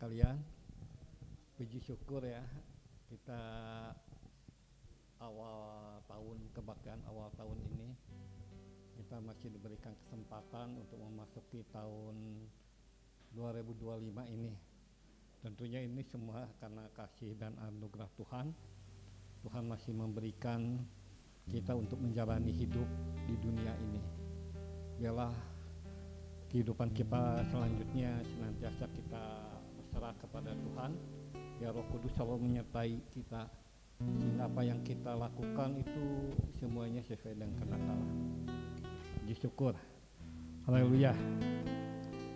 sekalian, puji syukur ya, kita awal tahun kebaktian awal tahun ini kita masih diberikan kesempatan untuk memasuki tahun 2025 ini. Tentunya ini semua karena kasih dan anugerah Tuhan. Tuhan masih memberikan kita untuk menjalani hidup di dunia ini. Biarlah kehidupan kita selanjutnya senantiasa kita berserah kepada Tuhan. Ya, Roh Kudus selalu menyertai kita, sehingga apa yang kita lakukan itu semuanya sesuai dengan kehendak Allah. Puji syukur. Haleluya.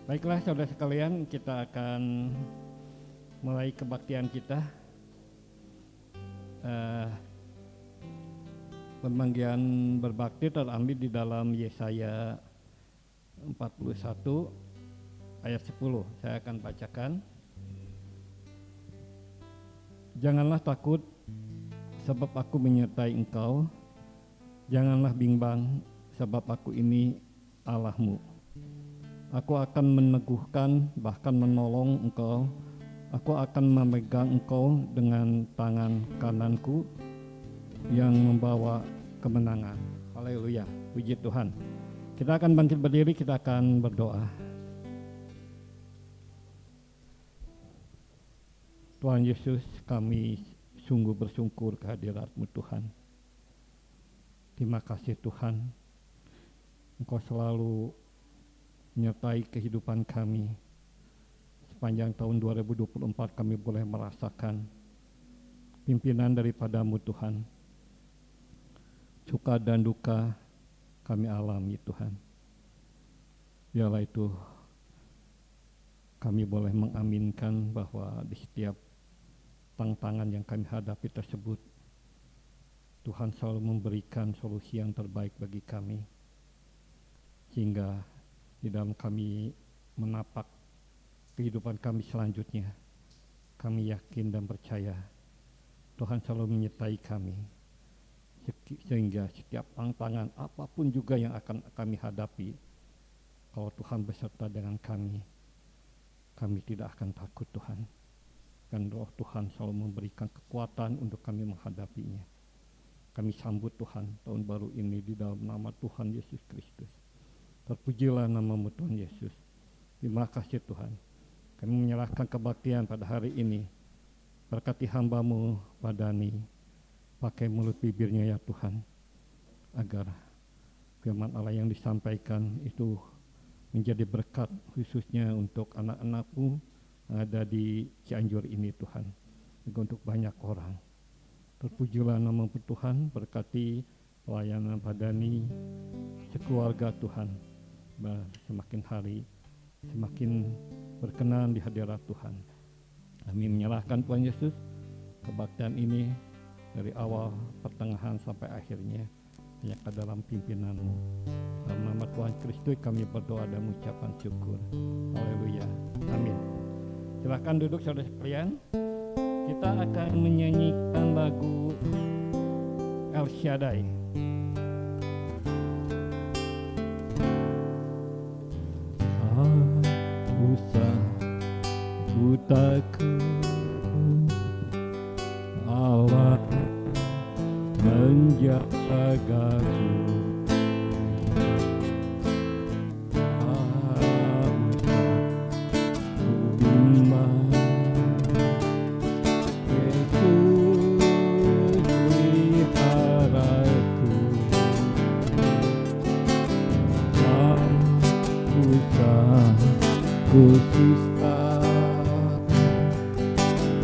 Baiklah saudara sekalian, kita akan mulai kebaktian kita. Pembagian berbakti terambil di dalam Yesaya 41 ayat 10. Saya akan bacakan. Janganlah takut, sebab aku menyertai engkau. Janganlah bimbang, sebab aku ini Allahmu. Aku akan meneguhkan, bahkan menolong engkau. Aku akan memegang engkau dengan tangan kananku yang membawa kemenangan. Haleluya, puji Tuhan. Kita akan bangkit berdiri, kita akan berdoa. Tuhan Yesus, kami sungguh bersyukur kehadirat-Mu Tuhan. Terima kasih Tuhan, Engkau selalu menyertai kehidupan kami. Sepanjang tahun 2024 kami boleh merasakan pimpinan daripada-Mu Tuhan. Suka dan duka kami alami Tuhan. Biarlah itu kami boleh mengaminkan bahwa di setiap tantangan yang kami hadapi tersebut, Tuhan selalu memberikan solusi yang terbaik bagi kami. Sehingga di dalam kami menapak kehidupan kami selanjutnya, kami yakin dan percaya Tuhan selalu menyertai kami. Sehingga setiap tantangan apapun juga yang akan kami hadapi, kalau Tuhan beserta dengan kami tidak akan takut Tuhan. Dan Roh Tuhan selalu memberikan kekuatan untuk kami menghadapinya. Kami sambut Tuhan tahun baru ini di dalam nama Tuhan Yesus Kristus. Terpujilah nama-Mu Tuhan Yesus. Terima kasih Tuhan. Kami menyerahkan kebaktian pada hari ini. Berkati hamba-Mu Padani, pakai mulut bibirnya ya Tuhan, agar firman Allah yang disampaikan itu menjadi berkat khususnya untuk anak-anak-Mu yang ada di Cianjur ini Tuhan, juga untuk banyak orang. Terpujilah nama-Mu Tuhan, berkati pelayanan Padani, sekeluarga Tuhan, semakin hari semakin berkenan di hadirat Tuhan. Kami menyerahkan Tuhan Yesus kebaktian ini dari awal, pertengahan sampai akhirnya hanya ke dalam pimpinan-Mu. Dalam nama Tuhan Kristus kami berdoa dan mengucapkan syukur. Haleluya. Amin. Silakan duduk saudara sekalian. Kita akan menyanyikan lagu El Shaddai. Usah ku takut, Allah menjagaku.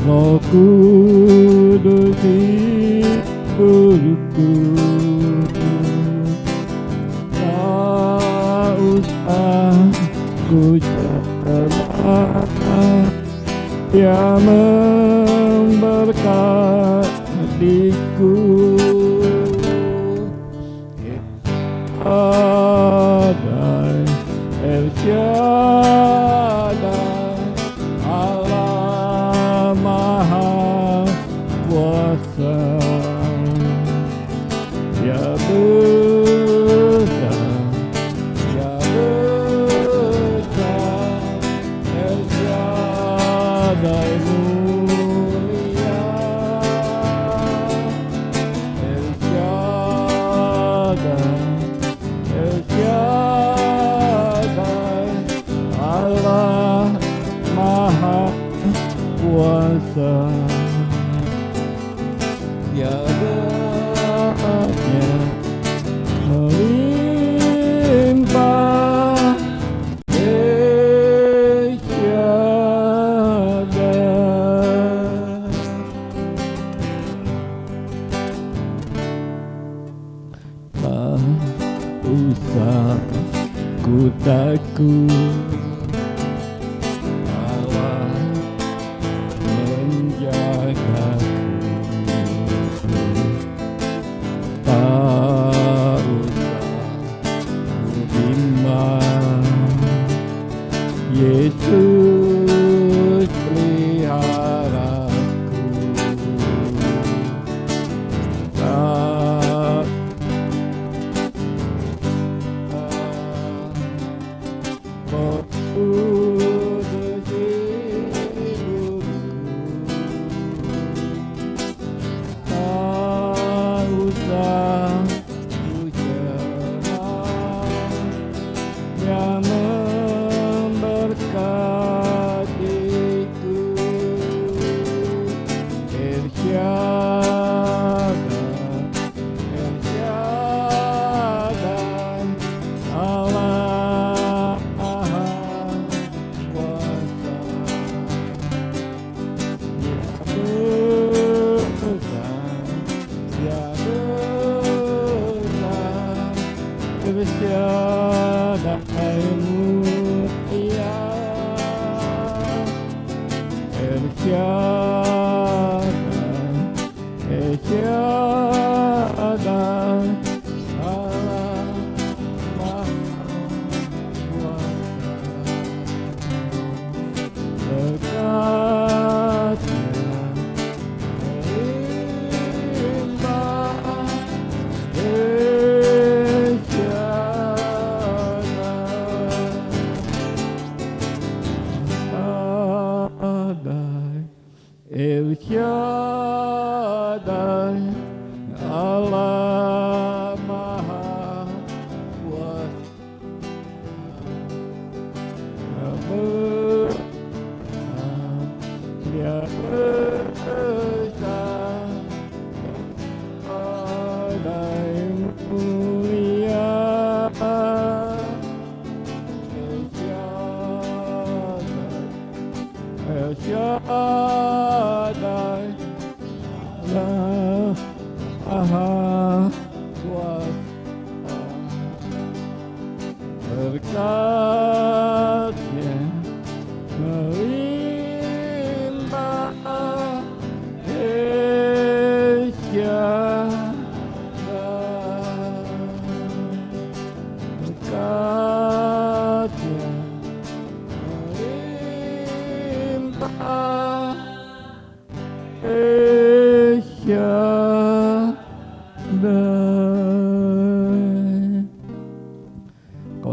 Roh Kudus hidupku, tak usah ku cemas, Dia memberkatiku. Shaddai, El Shaddai, Allah Maha Kuasa. Ya besar, ya besar, El Shaddai.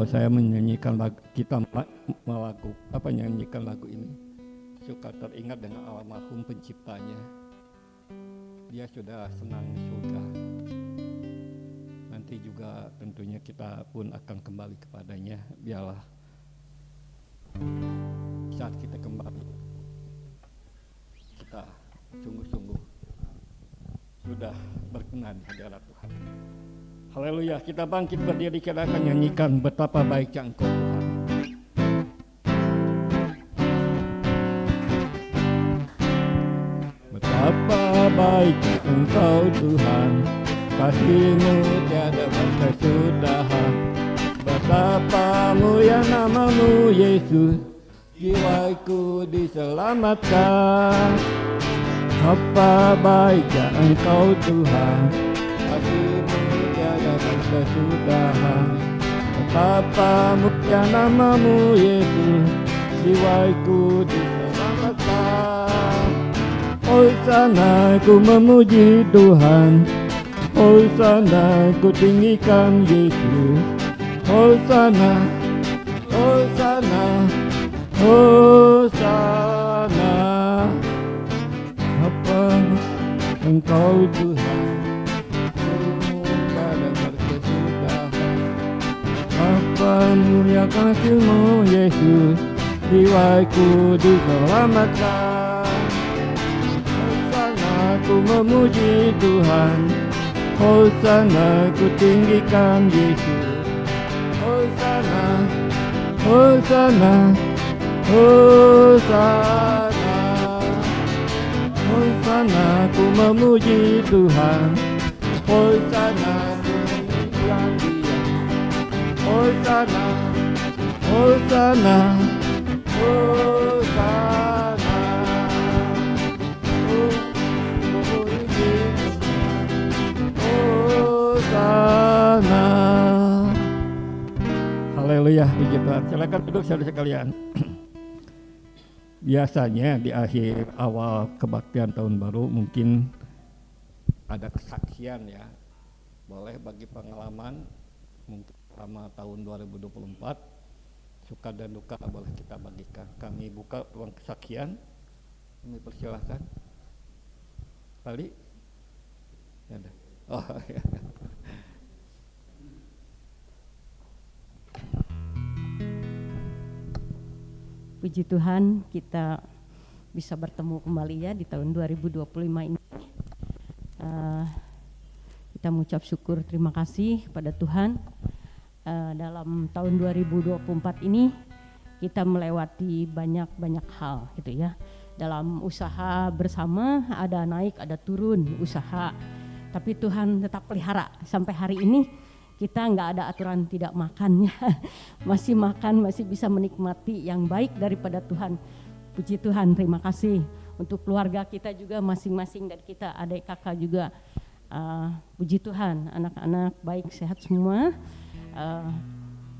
Kalau saya menyanyikan lagu, kita nyanyikan lagu ini, suka teringat dengan almarhum penciptanya. Dia sudah senang di surga. Nanti juga tentunya kita pun akan kembali kepadanya. Biarlah saat kita kembali, kita sungguh-sungguh sudah berkenan di hadirat Tuhan. Haleluya, kita bangkit berdiri, kita akan nyanyikan betapa baiknya Engkau Tuhan. Betapa baiknya Engkau Tuhan, kasih-Mu tiada berkesudahan. Betapa mulia nama-Mu Yesus, jiwaku diselamatkan. Betapa baiknya Engkau Tuhan, kasih-Mu tiada berkesudahan. Betapa mulia nama-Mu Yesus, jiwaku diselamatkan. Hosana ku memuji Tuhan, Hosana ku tinggikan Yesus. Hosana, Hosana, Hosana. Engkau Tuhan, pada berkesudahan. Bapa mulia kasih-Mu Yesus, jiwaku diselamatkan. Hosana ku memuji Tuhan, Hosana ku tinggikan Yesus. Hosana, Hosana, Hosana, Hosana ku memuji Tuhan, Hosana ku memuliakan Dia. Hosana, Hosana, Hosana, memuji Hosana. Haleluya, puji Tuhan. Silakan duduk saudara sekalian. Biasanya di akhir awal kebaktian tahun baru mungkin ada kesaksian ya. Boleh bagi pengalaman mungkin selama tahun 2024 suka dan duka boleh kita bagikan. Kami buka ruang kesaksian. Kami persilahkan. Kali? Ya ada. Oh ya. Puji Tuhan, kita bisa bertemu kembali ya di tahun 2025 ini. Kita mengucap syukur, terima kasih pada Tuhan. Dalam tahun 2024 ini kita melewati banyak hal gitu ya. Dalam usaha bersama ada naik, ada turun usaha. Tapi Tuhan tetap pelihara sampai hari ini. Kita nggak ada aturan tidak makan ya, masih makan, masih bisa menikmati yang baik daripada Tuhan. Puji Tuhan, terima kasih untuk keluarga kita juga masing-masing dan kita adik kakak juga. Puji Tuhan, anak-anak baik sehat semua.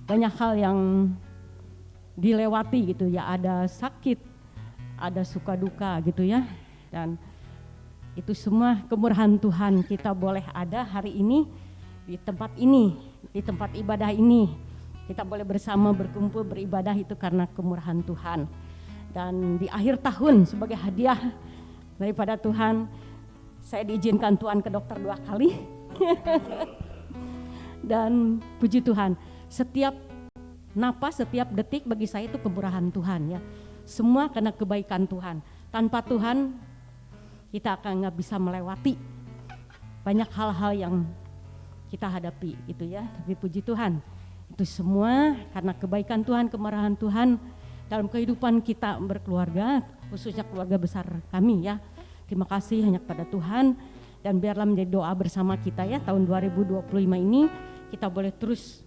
Banyak hal yang dilewati gitu ya, ada sakit, ada suka duka gitu ya, dan itu semua kemurahan Tuhan kita boleh ada hari ini. Di tempat ini, di tempat ibadah ini, kita boleh bersama berkumpul beribadah itu karena kemurahan Tuhan. Dan di akhir tahun sebagai hadiah daripada Tuhan, saya diizinkan Tuhan ke dokter 2 kali. Dan puji Tuhan, setiap napas, setiap detik bagi saya itu kemurahan Tuhan ya. Semua karena kebaikan Tuhan. Tanpa Tuhan, kita akan nggak bisa melewati banyak hal-hal yang kita hadapi itu ya. Tapi puji Tuhan, itu semua karena kebaikan Tuhan, kemurahan Tuhan dalam kehidupan kita berkeluarga, khususnya keluarga besar kami ya. Terima kasih hanya kepada Tuhan, dan biarlah menjadi doa bersama kita ya, tahun 2025 ini kita boleh terus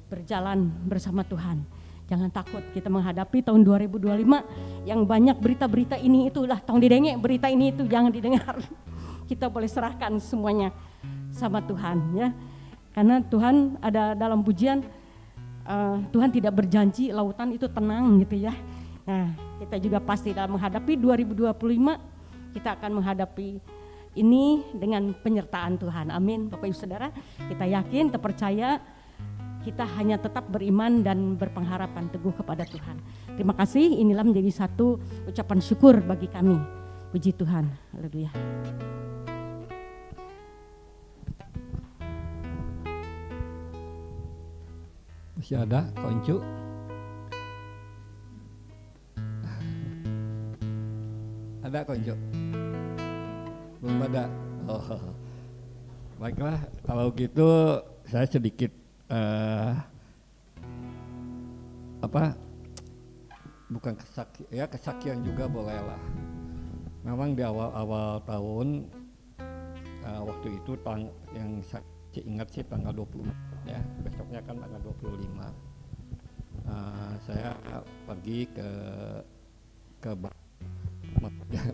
berjalan bersama Tuhan. Jangan takut kita menghadapi tahun 2025 yang banyak berita-berita ini itulah tong didengek, berita ini itu jangan didengar. Kita boleh serahkan semuanya sama Tuhan ya, karena Tuhan ada dalam pujian, Tuhan tidak berjanji lautan itu tenang gitu ya. Nah kita juga pasti dalam menghadapi 2025 kita akan menghadapi ini dengan penyertaan Tuhan. Amin. Bapak Ibu Saudara, kita yakin, kita percaya, kita hanya tetap beriman dan berpengharapan teguh kepada Tuhan. Terima kasih, inilah menjadi satu ucapan syukur bagi kami. Puji Tuhan. Haleluya. Masih ada koncu? Ada koncu? Belum ada? Oh. Baiklah, kalau gitu saya sedikit bukan kesaksian juga boleh lah. Memang di awal tahun waktu itu yang saya ingat sih tanggal 20 ya, besoknya kan tanggal 25. Saya pergi ke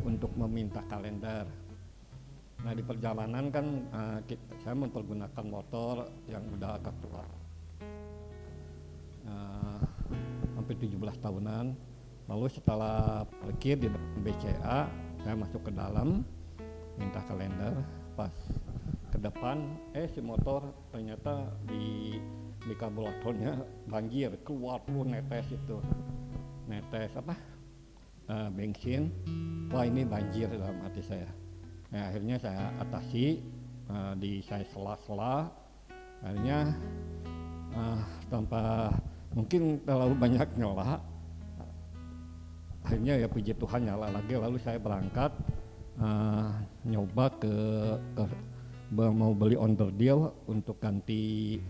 untuk meminta kalender. Nah di perjalanan kan saya mempergunakan motor yang udah agak tua, hampir 17 tahunan. Lalu setelah parkir di BCA, saya masuk ke dalam minta kalender. Pas ke depan si motor ternyata di karburatornya banjir, keluar tuh netes bensin. Wah ini banjir dalam hati saya. Ya, akhirnya saya atasi, saya sela-sela, akhirnya tanpa mungkin terlalu banyak nyela, akhirnya ya puji Tuhan nyala lagi. Lalu saya berangkat nyoba ke mau beli onderdil untuk ganti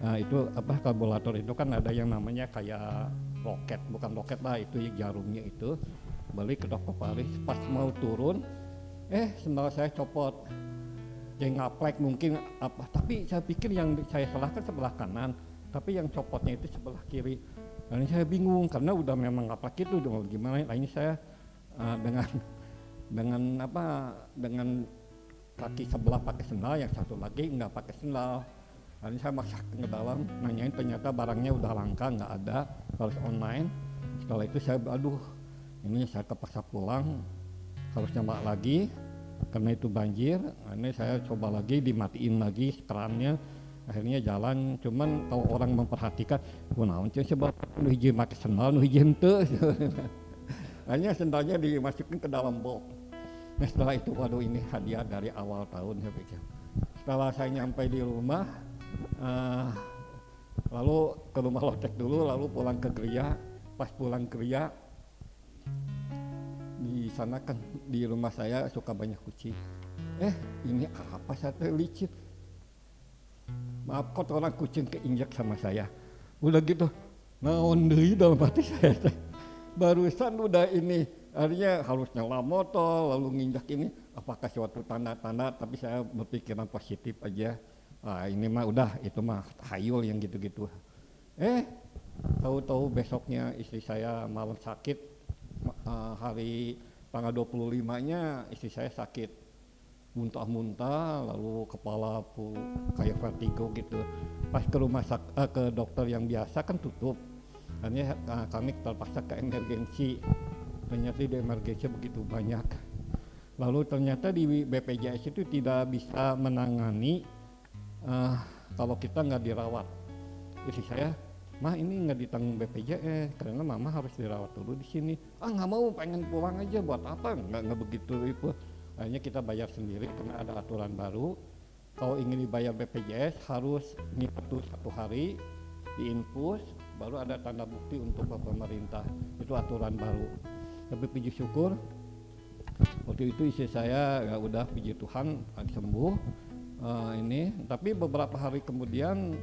itu apa, karburator itu kan ada yang namanya kayak roket, bukan roket lah, itu jarumnya itu. Beli ke toko Paris, pas mau turun sendal saya copot, kayak ngaplek mungkin apa, tapi saya pikir yang saya salahkan sebelah kanan, tapi yang copotnya itu sebelah kiri. Dan saya bingung karena udah memang ngaplek itu, udah gimana. Ini saya dengan kaki sebelah pakai sendal, yang satu lagi nggak pakai sendal. Lalu saya masuk ke dalam, nanyain, ternyata barangnya udah langka, nggak ada, harus online. Setelah itu saya ini saya terpaksa pulang, harus nyala lagi karena itu banjir. Ini saya coba lagi, dimatiin lagi kerannya, akhirnya jalan. Cuman kalau orang memperhatikan, naon sebab nu hiji make sendal, nu hiji henteu. Hanya sendalnya dimasukin ke dalam box. Nah setelah itu, waduh ini hadiah dari awal tahun saya pikir. Setelah saya nyampe di rumah, lalu ke rumah lotek dulu, lalu pulang ke gereja. Pas pulang ke gereja, di sana kan di rumah saya suka banyak kucing. Ini apa satu licin? Maaf, kotoran kucing keinjak sama saya. Udah gitu, naon deui dalam hati saya teh. Barusan udah ini, akhirnya harus nyala motor, lalu nginjak ini, apakah suatu tanda-tanda, tapi saya berpikiran positif aja. Ini mah udah, itu mah hayul yang gitu-gitu. Tahu-tahu besoknya istri saya malam sakit, hari tanggal 25-nya istri saya sakit, muntah-muntah, lalu kepala kayak vertigo gitu. Pas ke ke dokter yang biasa kan tutup. Akhirnya kami terpaksa ke emergensi. Ternyata di emergensi begitu banyak. Lalu ternyata di BPJS itu tidak bisa menangani kalau kita nggak dirawat. Istri saya, "Mah ini nggak ditanggung BPJS karena mama harus dirawat dulu di sini." Nggak mau, pengen pulang aja, buat apa? Nggak begitu itu. Akhirnya kita bayar sendiri karena ada aturan baru. Kalau ingin dibayar BPJS harus nginep 1 hari, diinfus, baru ada tanda bukti untuk pemerintah. Itu aturan baru. Tapi puji syukur waktu itu istri saya ya udah, puji Tuhan sembuh. Tapi beberapa hari kemudian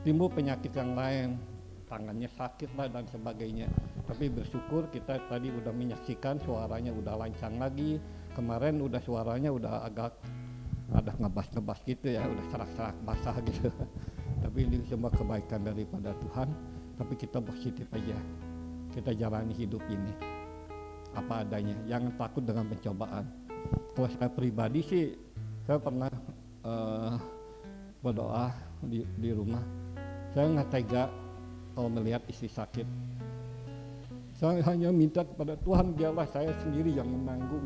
timbul penyakit yang lain, tangannya sakit lah dan sebagainya. Tapi bersyukur kita tadi udah menyaksikan suaranya udah lancang lagi. Kemarin udah suaranya udah agak ada ngebas-ngebas gitu ya, udah serak-serak basah gitu. Tapi ini semua kebaikan daripada Tuhan. Tapi kita positif aja, kita jalani hidup ini apa adanya, jangan takut dengan pencobaan. Kalau saya pribadi sih, saya pernah berdoa di rumah. Saya nggak tega kalau melihat istri sakit. Saya hanya minta kepada Tuhan, biarlah saya sendiri yang menanggung,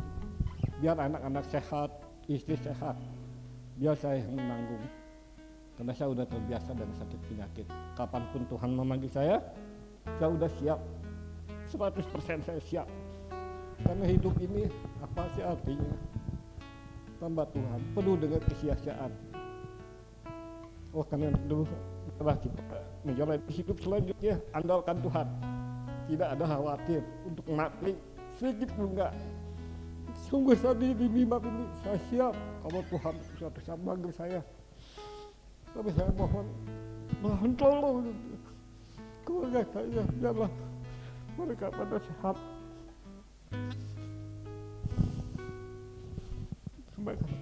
biar anak-anak sehat, istri sehat, biar saya yang menanggung. Karena saya udah terbiasa dengan sakit penyakit. Kapanpun Tuhan memanggil saya udah siap, 100% saya siap. Karena hidup ini apa sih artinya? Tambah Tuhan, penuh dengan kesia-siaan. Karena itu kita menjalani hidup selanjutnya, andalkan Tuhan. Tidak ada khawatir untuk mati sedikit pun enggak. Sungguh tadi di mimbar ini saya siap kalau Tuhan suatu saat manggil saya. Tapi saya mohon tolong keluarga saya, biarlah mereka pada sehat. Terima kasih.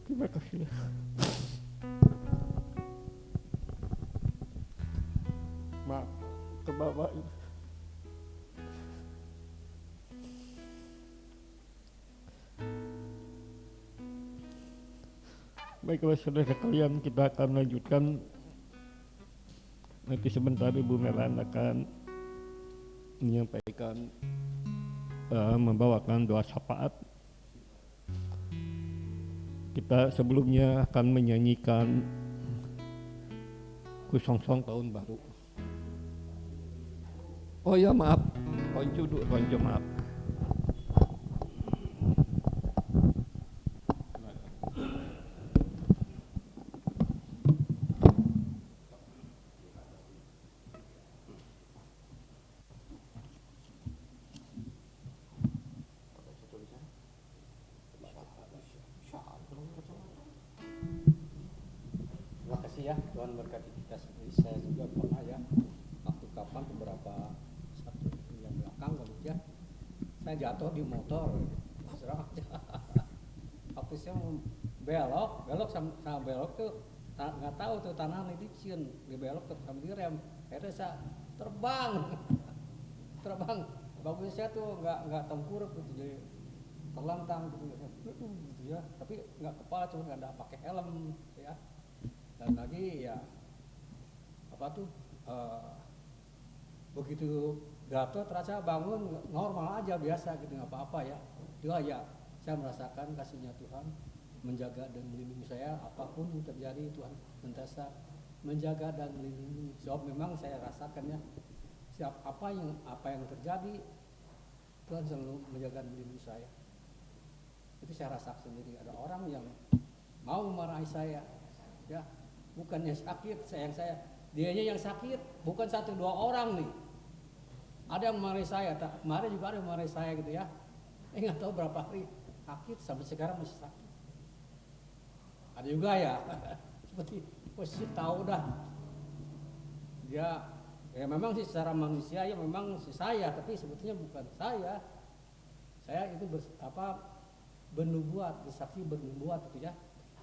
Terima kasih. Maaf ke bawah ini. Baiklah saudara sekalian, kita akan lanjutkan. Nanti sebentar Ibu Melan akan menyampaikan, membawakan doa syafaat. Kita sebelumnya akan menyanyikan Kusongsong Tahun Baru. Oh ya maaf, Konco dulu, Konco maaf. Terima kasih ya, Tuhan berkati kita sendiri. Saya juga pernah ya, waktu kapan beberapa satu yang belakang kali ya, saya jatuh di motor, serang aja. Waktu saya mau belok sama belok tuh nggak tahu tuh tanah ini diciun, di belok tuh sama direm, akhirnya saya terbang, bagus saya tuh nggak tengkurap gitu, jadi terlentang gitu ya, tapi nggak kepala, cuma nggak ada pakai helm ya. Dan lagi ya apa tuh begitu jatuh terasa bangun normal aja biasa gitu, nggak apa-apa ya. Itulah ya saya merasakan kasihnya Tuhan menjaga dan melindungi saya, apapun yang terjadi Tuhan senantiasa menjaga dan melindungi. Sebab memang saya rasakan ya, apa yang terjadi Tuhan selalu menjaga dan melindungi saya. Itu saya rasakan sendiri. Ada orang yang mau memarahi saya ya, bukannya sakit sayang saya, dianya yang sakit, bukan 1-2 orang nih. Ada yang memarahi saya, kemarin juga ada yang memarahi saya gitu ya. Nggak tahu berapa hari sakit, sampai sekarang masih sakit. Ada juga ya, seperti posisi tahu dah. Dia ya memang sih secara manusia ya memang si saya, tapi sebetulnya bukan saya. Saya itu bernubuat, bersaksi bernubuat gitu ya.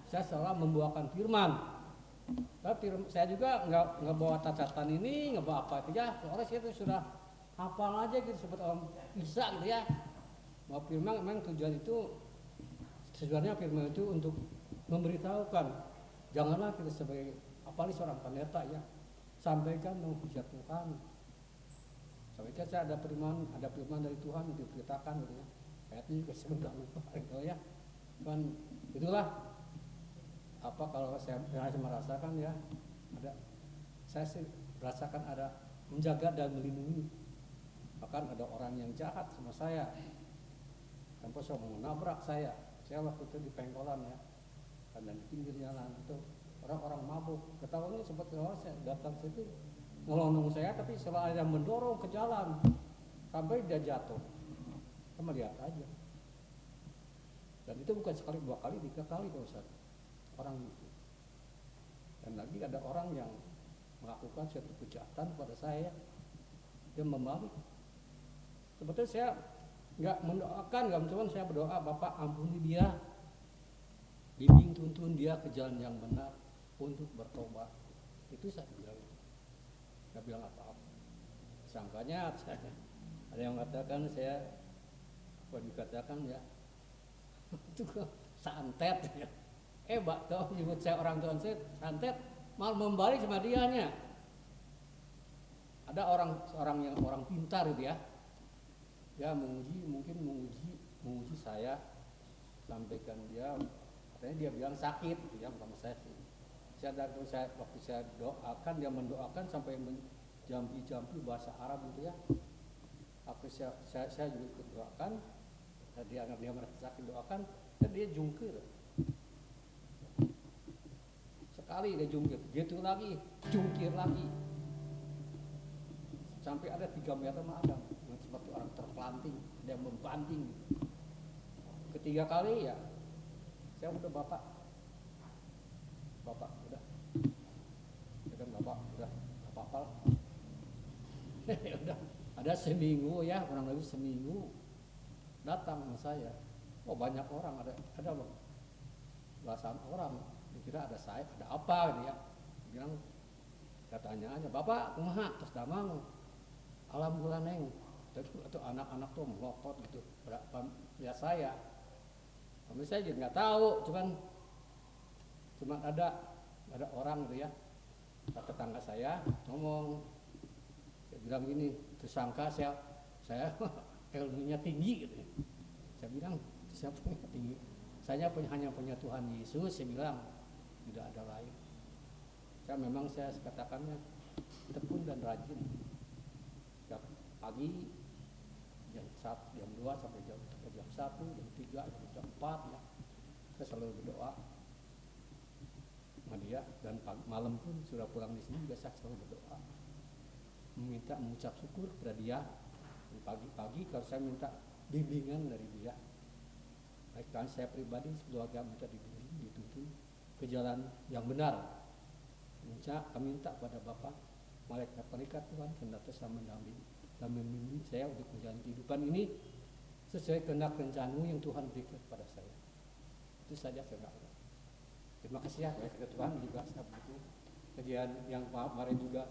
Saya selalu membawakan firman. Tapi saya juga nggak bawa catatan ini, nggak bawa apa itu ya. Soalnya saya itu sudah hafal aja gitu, seperti orang bisa gitu ya. Mau firman memang tujuan itu sebenarnya firman itu untuk memberitahukan. Janganlah kita sebagai apalagi seorang pendeta ya, sampaikan menghujat Tuhan. Sampaikan saya ada firman dari Tuhan yang diberitakan gitu ya. Ayatnya juga saya udah lupa gitu ya. Kan itulah apa kalau saya merasakan ya, saya sih merasakan ada menjaga dan melindungi. Bahkan ada orang yang jahat sama saya, sampai saya mau nabrak saya waktu itu di Pengkolan ya, dan di pinggir jalan itu orang-orang mabuk. Ketahuannya seperti orang saya datang situ ngelondong saya, tapi selalu ada yang mendorong ke jalan sampai dia jatuh. Sama lihat aja. Dan itu bukan sekali, 2 kali, 3 kali Pak Ustaz. Orang itu. Dan lagi ada orang yang melakukan suatu kejahatan kepada saya, dia membalik. Sebetulnya saya nggak mendoakan, nggak cuma saya berdoa, Bapak ampuni dia, bimbing tuntun dia ke jalan yang benar untuk bertobat. Itu saya bilang, nggak bilang apa-apa. Sangkanya ada yang mengatakan saya, dikatakan ya, itu santet ya. Hebat tuh nyebut saya orang tua saya santet, malah membalik sama dianya. Ada orang yang orang pintar gitu ya. Dia menguji saya, sampaikan dia, katanya dia bilang sakit gitu ya sama saya. Waktu saya doakan, dia mendoakan sampai jampi bahasa Arab gitu ya. Waktu saya juga ikut doakan, dia merasa sakit doakan, dan dia jungkir. Sekali dia jungkir, gitu lagi, jungkir lagi. Sampai ada 3 meter ada seperti orang terpelanting, dia membanting. Ketiga kali ya, saya udah bapak udah, ya kan bapak udah apa-apa lah. Ya udah, ada seminggu ya, kurang lebih seminggu datang sama saya. Oh banyak orang, ada belasan orang. Dikira ada saya, ada apa gitu ya. Bilang, katanya aja, Bapak kumaha terus damang. Alhamdulillah neng. Itu anak-anak tuh melotot gitu. Ya saya. Tapi saya juga nggak tahu, cuman ada orang gitu ya. Tetangga saya ngomong, dia bilang gini, tersangka saya ilmunya tinggi gitu. Saya bilang, saya punya tinggi. Saya hanya punya Tuhan Yesus, saya bilang, tidak ada lain. Saya katakannya tekun dan rajin. pagi jam 2 sampai jam 1, jam 3, jam 4 ya. Saya selalu berdoa sama dia, dan malam pun sudah pulang di sini juga saya selalu berdoa mengucap syukur kepada dia. Pagi-pagi kalau saya minta bimbingan dari dia, baik saya pribadi, keluarga minta dibimbing, dituntun ke jalan yang benar. Minta pada Bapa, malaikat-malaikat Tuhan senantiasa mendampingi dan membimbing saya untuk menjalani kehidupan ini sesuai kehendak rencana yang Tuhan berikan kepada saya. Itu saja saya berdoa. Terima kasih ya kepada Tuhan juga saya begitu. Kejadian yang kemarin juga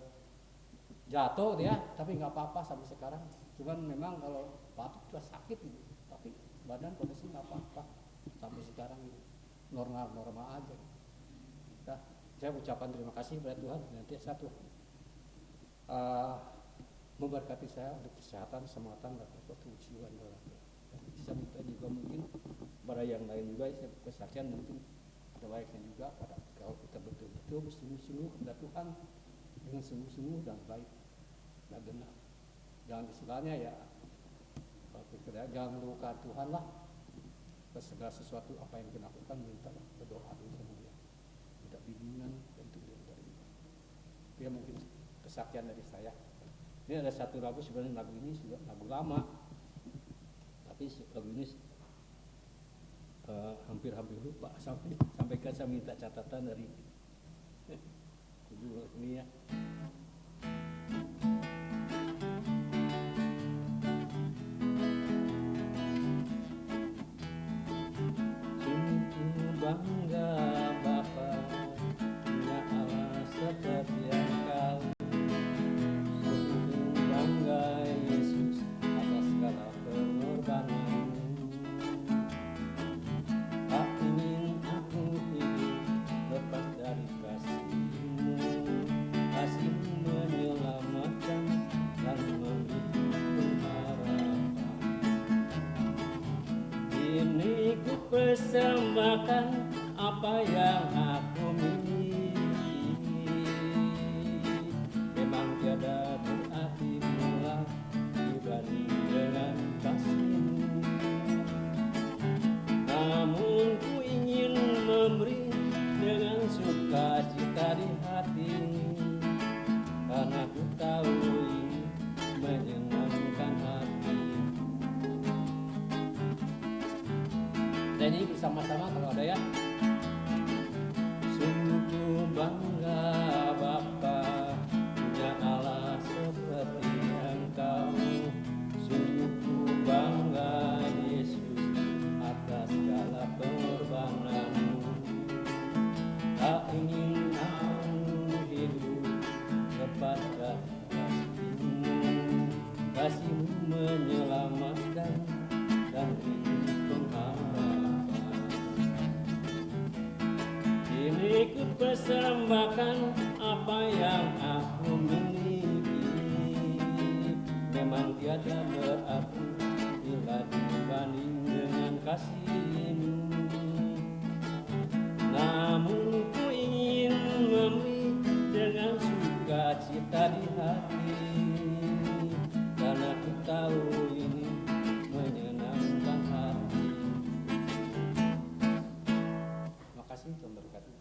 jatuh dia, tapi nggak apa-apa sampai sekarang. Cuman memang kalau batuk sudah sakit ini, tapi badan kondisi nggak apa-apa sampai sekarang ini normal aja. Nah, saya ucapkan terima kasih kepada Tuhan. Nanti satu memberkati saya untuk kesehatan, keselamatan, dan kesucian dalam. Bisa minta juga mungkin pada yang lain juga saya kesaksian mungkin ada baiknya juga pada kalau kita betul-betul bersungguh-sungguh kepada Tuhan dengan sungguh-sungguh dan baik dan benar. Jangan istilahnya ya kalau kita jangan melukai Tuhan lah. Segala sesuatu apa yang kita lakukan minta berdoa dulu sama dia, minta bimbingan dan tuntunan dari dia. Itu ya mungkin kesaksian dari saya. Ini ada satu lagu, sebenarnya lagu ini sudah lagu lama, tapi lagu ini hampir lupa sampai saya minta catatan dari judul ini ya. Sungguh bangga Bapa punya Allah seperti Engkau. Sungguh bangga Yesus atas segala pengorbanan. Tak ingin aku hidup lepas dari kasih-Mu. Kasih-Mu menyelamatkan dan memberi pengharapan. Ini ku persembahkan apa yang aku miliki. Memang tiada berarti mula dibanding dengan kasih-Mu. Namun ku ingin memberi dengan sukacita di hati, karena ku tahu ini menyenangkan hati. Dan ini bersama-sama kalau ada ya. Sungguh bangga Bapa punya Allah seperti Engkau. Sungguh bangga Yesus atas segala pengorbanan-Mu. Tak ingin aku hidup lepas dari kasih-Mu. Kasih-Mu menyelamatkan dan beri pengharapan. Ini ku persembahkan apa yang aku miliki. Memang tiada berarti bila dibanding dengan kasih-Mu. Namun ku ingin memberi dengan sukacita di hati, karena ku tahu ini menyenangkan hati. Terima kasih, Tuhan berkati.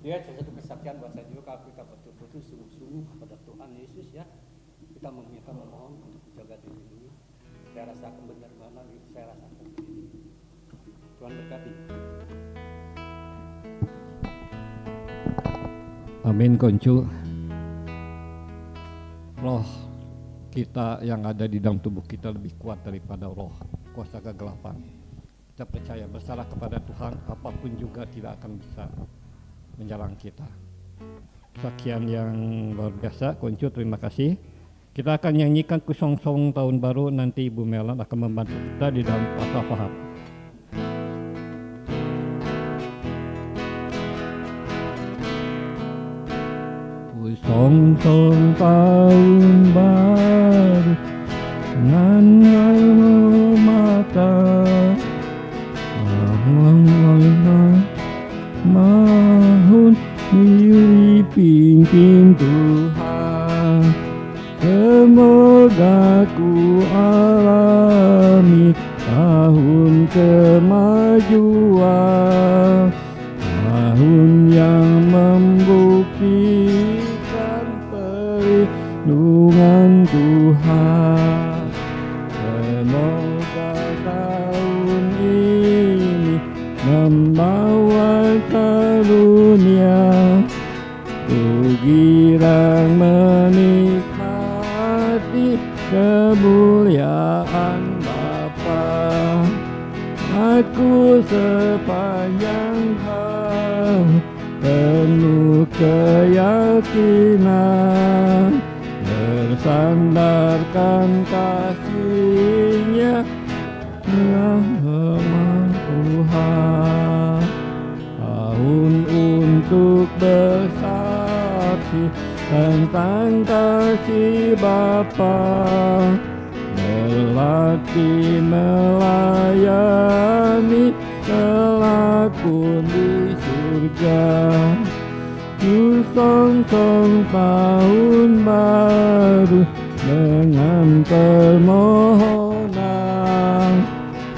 Dia satu kesaksian buat saya juga kalau kita betul-betul sungguh-sungguh kepada Tuhan Yesus ya. Kita meminta memohon untuk jaga diri ini. Saya rasakan benar-benar saya rasakan ini. Tuhan berkati. Amin koncu. Roh kita yang ada di dalam tubuh kita lebih kuat daripada roh kuasa kegelapan. Kita percaya berserah kepada Tuhan, apapun juga tidak akan bisa menyerang kita. Saksian yang luar biasa koncu, terima kasih. Kita akan nyanyikan kusong-song tahun baru, nanti Ibu Melan akan membantu kita di dalam pasal Faham. Kusong-song tahun baru, nan mata mahun miurip pimpin Tuhan. Semoga ku alami tahun kemajuan, tahun yang membuktikan perlindungan Tuhan. Semoga tahun ini membawa karunia, ku girang menikmati kemuliaan Bapa. Aku sepanjang tahun penuh keyakinan, bersandarkan kasih-Nya firman Tuhan. Tahun untuk bersaksi tentang kasih Bapa, berlatih melayani kelakon di surga. Ku song-song tahun baru dengan permohonan,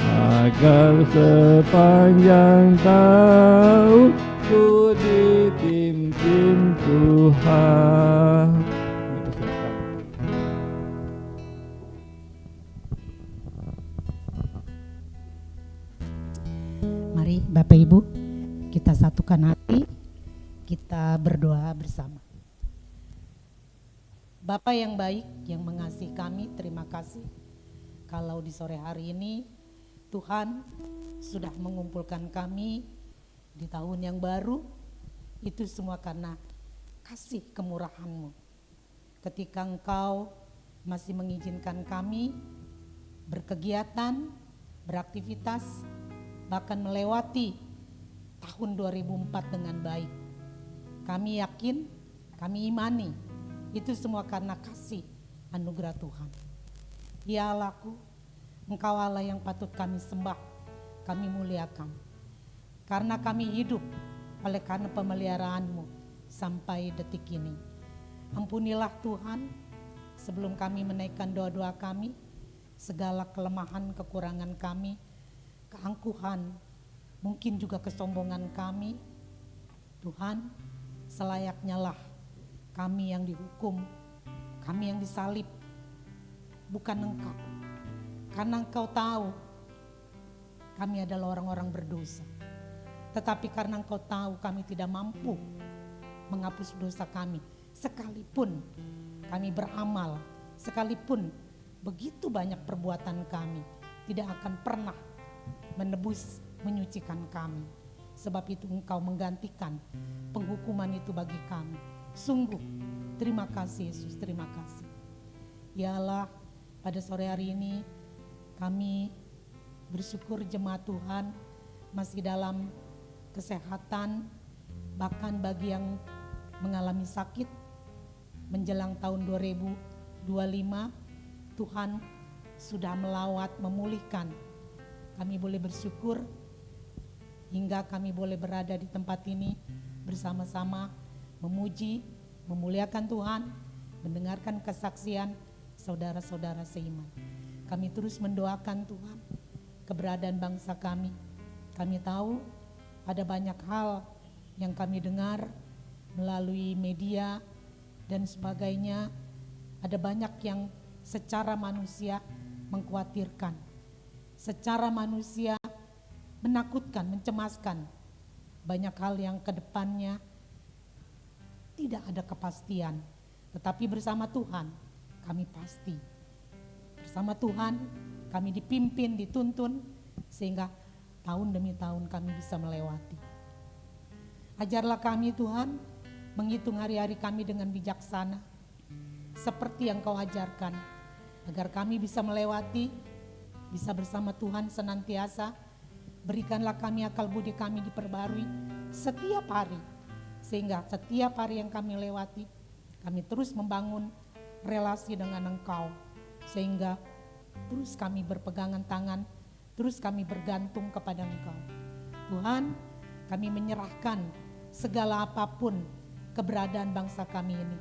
agar sepanjang tahun ku dipimpin Tuhan. Mari Bapak Ibu, kita satukan hati, kita berdoa bersama. Bapa yang baik, yang mengasihi kami, terima kasih kalau di sore hari ini Tuhan sudah mengumpulkan kami di tahun yang baru. Itu semua karena kasih kemurahan-Mu. Ketika Engkau masih mengizinkan kami berkegiatan, beraktivitas, bahkan melewati tahun 2004 dengan baik. Kami yakin, kami imani, itu semua karena kasih anugerah Tuhan. Ya Allahku, Engkau Allah yang patut kami sembah, kami muliakan. Karena kami hidup oleh karena pemeliharaan-Mu sampai detik ini. Ampunilah Tuhan, sebelum kami menaikkan doa-doa kami, segala kelemahan, kekurangan kami, keangkuhan, mungkin juga kesombongan kami. Tuhan, selayaknya lah kami yang dihukum, kami yang disalib, bukan Engkau. Karena Engkau tahu kami adalah orang-orang berdosa. Tetapi karena Engkau tahu kami tidak mampu menghapus dosa kami, sekalipun kami beramal, sekalipun begitu banyak perbuatan kami, tidak akan pernah menebus, menyucikan kami. Sebab itu Engkau menggantikan penghukuman itu bagi kami. Sungguh terima kasih Yesus, terima kasih. Ya Allah, pada sore hari ini kami bersyukur jemaat Tuhan masih dalam kesehatan, bahkan bagi yang mengalami sakit menjelang tahun 2025, Tuhan sudah melawat, memulihkan. Kami boleh bersyukur hingga kami boleh berada di tempat ini bersama-sama memuji, memuliakan Tuhan, mendengarkan kesaksian saudara-saudara seiman. Kami terus mendoakan Tuhan keberadaan bangsa kami. Kami tahu ada banyak hal yang kami dengar melalui media dan sebagainya. Ada banyak yang secara manusia mengkhawatirkan, secara manusia menakutkan, mencemaskan. Banyak hal yang ke depannya tidak ada kepastian. Tetapi bersama Tuhan kami pasti. Bersama Tuhan kami dipimpin, dituntun sehingga tahun demi tahun kami bisa melewati. Ajarlah kami Tuhan menghitung hari-hari kami dengan bijaksana seperti yang Kau ajarkan, agar kami bisa melewati, bisa bersama Tuhan senantiasa. Berikanlah kami akal budi kami diperbarui setiap hari, sehingga setiap hari yang kami lewati kami terus membangun relasi dengan Engkau, sehingga terus kami berpegangan tangan, terus kami bergantung kepada Engkau. Tuhan, kami menyerahkan segala apapun keberadaan bangsa kami ini.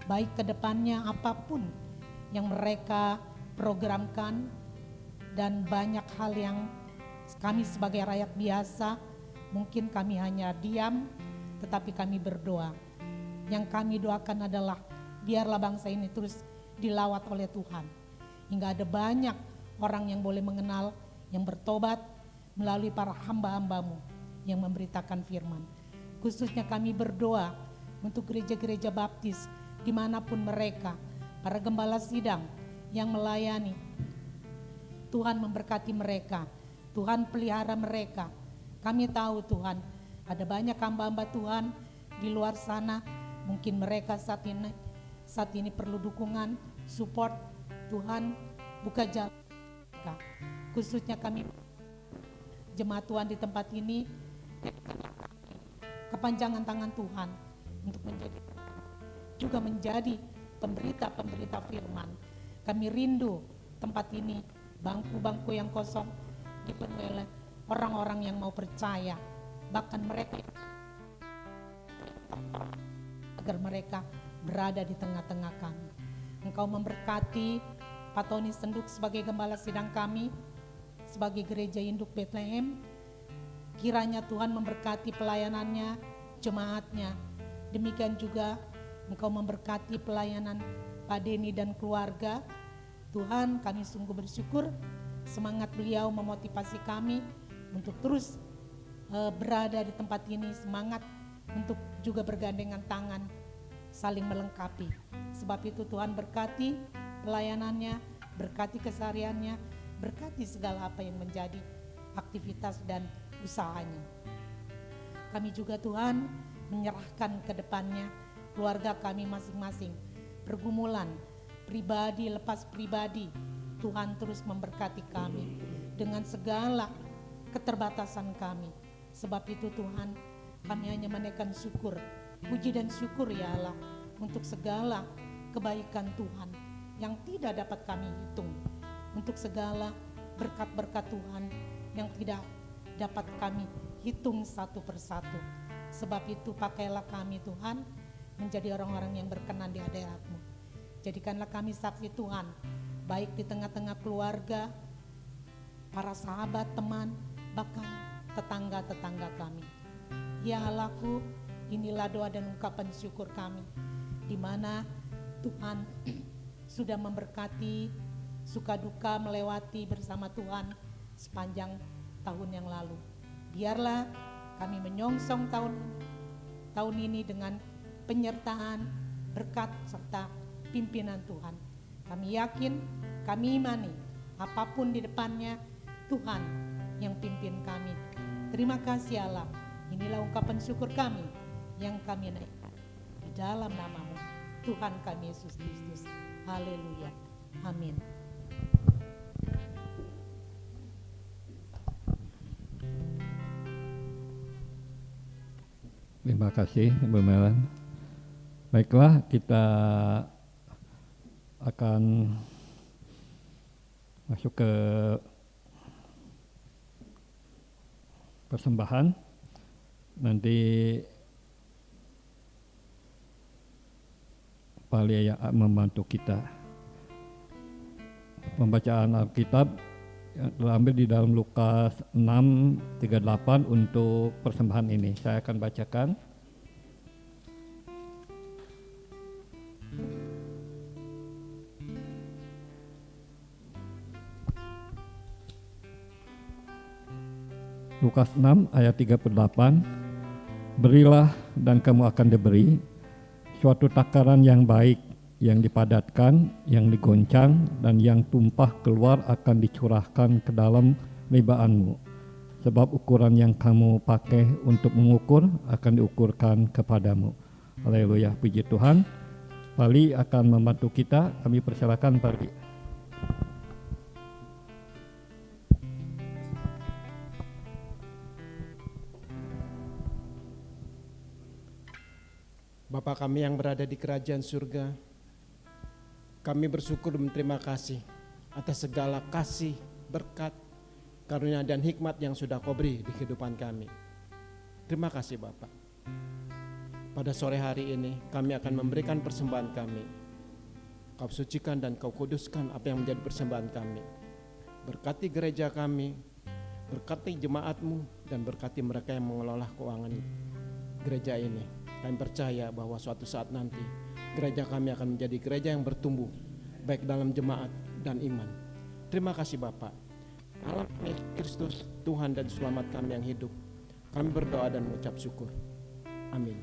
Baik ke depannya apapun yang mereka programkan, dan banyak hal yang kami sebagai rakyat biasa mungkin kami hanya diam, tetapi kami berdoa. Yang kami doakan adalah biarlah bangsa ini terus dilawat oleh Tuhan, hingga ada banyak orang yang boleh mengenal, yang bertobat melalui para hamba-hambamu yang memberitakan firman. Khususnya kami berdoa untuk gereja-gereja baptis dimanapun mereka, para gembala sidang yang melayani. Tuhan memberkati mereka, Tuhan pelihara mereka. Kami tahu Tuhan, ada banyak hamba-hamba Tuhan di luar sana, mungkin mereka saat ini perlu dukungan, support. Tuhan buka jalan mereka. Khususnya kami jemaat Tuhan di tempat ini, kepanjangan tangan Tuhan untuk menjadi pemberita firman. Kami rindu tempat ini, bangku-bangku yang kosong dipenuhi oleh orang-orang yang mau percaya, bahkan mereka agar mereka berada di tengah-tengah kami. Engkau memberkati Pak Tony Senduk sebagai gembala sidang kami, sebagai gereja induk Bethlehem. Kiranya Tuhan memberkati pelayanannya, jemaatnya. Demikian juga Engkau memberkati pelayanan Pak Denny dan keluarga. Tuhan, kami sungguh bersyukur, semangat beliau memotivasi kami untuk terus berada di tempat ini, semangat untuk juga bergandengan tangan, saling melengkapi. Sebab itu Tuhan berkati pelayanannya, berkati kesehariannya, berkati segala apa yang menjadi aktivitas dan usahanya. Kami juga Tuhan menyerahkan ke depannya keluarga kami masing-masing, pergumulan pribadi lepas pribadi. Tuhan terus memberkati kami dengan segala keterbatasan kami. Sebab itu Tuhan, kami hanya menaikkan syukur, puji dan syukur ya Allah untuk segala kebaikan Tuhan yang tidak dapat kami hitung, untuk segala berkat-berkat Tuhan yang tidak dapat kami hitung satu persatu. Sebab itu pakailah kami Tuhan menjadi orang-orang yang berkenan di hadirat-Mu. Jadikanlah kami saksi Tuhan, baik di tengah-tengah keluarga, para sahabat, teman, bahkan tetangga-tetangga kami. Ya Allahku, inilah doa dan ungkapan syukur kami, di mana Tuhan sudah memberkati suka duka melewati bersama Tuhan sepanjang tahun yang lalu. Biarlah kami menyongsong tahun ini dengan penyertaan, berkat, serta pimpinan Tuhan. Kami yakin, kami imani, apapun di depannya, Tuhan yang pimpin kami. Terima kasih Allah, inilah ungkapan syukur kami yang kami naikkan di dalam nama-Mu, Tuhan kami Yesus Kristus. Haleluya, amin. Terima kasih Ibu Melan. Baiklah, kita akan masuk ke persembahan. Nanti Pak Lia membantu kita. Pembacaan Alkitab yang terambil di dalam Lukas 6:38 untuk persembahan ini. Saya akan bacakan. Lukas 6 ayat 38, berilah dan kamu akan diberi, suatu takaran yang baik, yang dipadatkan, yang digoncang, dan yang tumpah keluar akan dicurahkan ke dalam libaanmu. Sebab ukuran yang kamu pakai untuk mengukur akan diukurkan kepadamu. Haleluya, puji Tuhan. Pali akan membantu kita, kami persilakan Pali. Bapa kami yang berada di kerajaan surga, kami bersyukur dan berterima kasih atas segala kasih, berkat, karunia dan hikmat yang sudah Kau beri di kehidupan kami. Terima kasih Bapa. pada sore hari ini kami akan memberikan persembahan kami. Kau sucikan dan Kau kuduskan apa yang menjadi persembahan kami. Berkati gereja kami, berkati jemaat-Mu, dan berkati mereka yang mengelola keuangan gereja ini. Kami percaya bahwa suatu saat nanti gereja kami akan menjadi gereja yang bertumbuh, baik dalam jemaat dan iman. Terima kasih Bapa. Allah Yesus Kristus, Tuhan dan Selamat kami yang hidup. Kami berdoa dan mengucap syukur. Amin.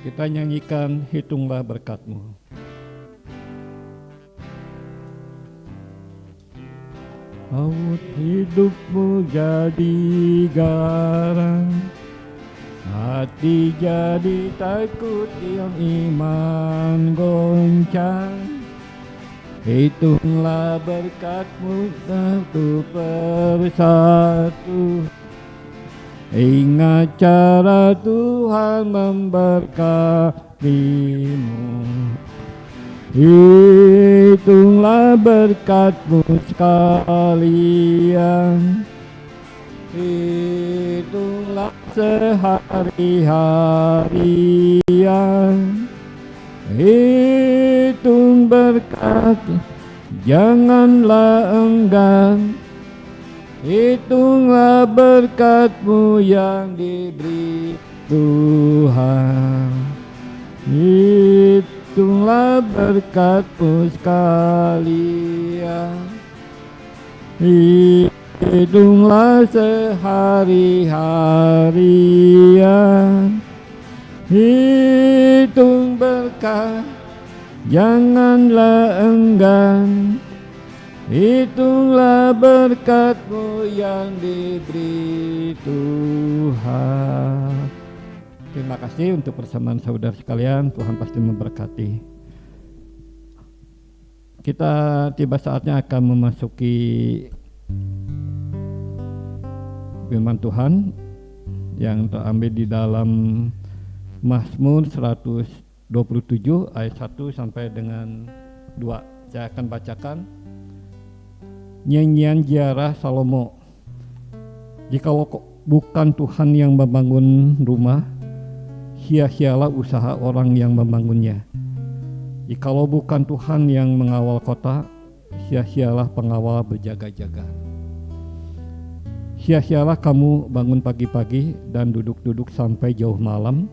Kita nyanyikan Hitunglah Berkat-Mu. Laut hidupmu jadi garam, hati jadi takut, diam iman goncang. Hitunglah berkat-Mu satu persatu, ingat cara Tuhan memberkatimu. Hitunglah berkat-Mu sekalian, hitunglah sehari-harian. Hitung berkat, janganlah enggan. Hitunglah berkat-Mu yang diberi Tuhan. Hitunglah berkat-Mu sekalian, hitunglah sehari-harian. Hitung berkat, janganlah enggan. Hitunglah berkat-Mu yang diberi Tuhan. Terima kasih untuk persamaan saudara sekalian. Tuhan pasti memberkati. Kita tiba saatnya akan memasuki firman Tuhan yang terambil di dalam Mazmur 127 ayat 1 sampai dengan 2. Saya akan bacakan. Nyanyian ziarah Salomo. Jikalau bukan Tuhan yang membangun rumah, sia-sialah usaha orang yang membangunnya. Jikalau bukan Tuhan yang mengawal kota, sia-sialah pengawal berjaga-jaga. Sia-sialah kamu bangun pagi-pagi dan duduk-duduk sampai jauh malam,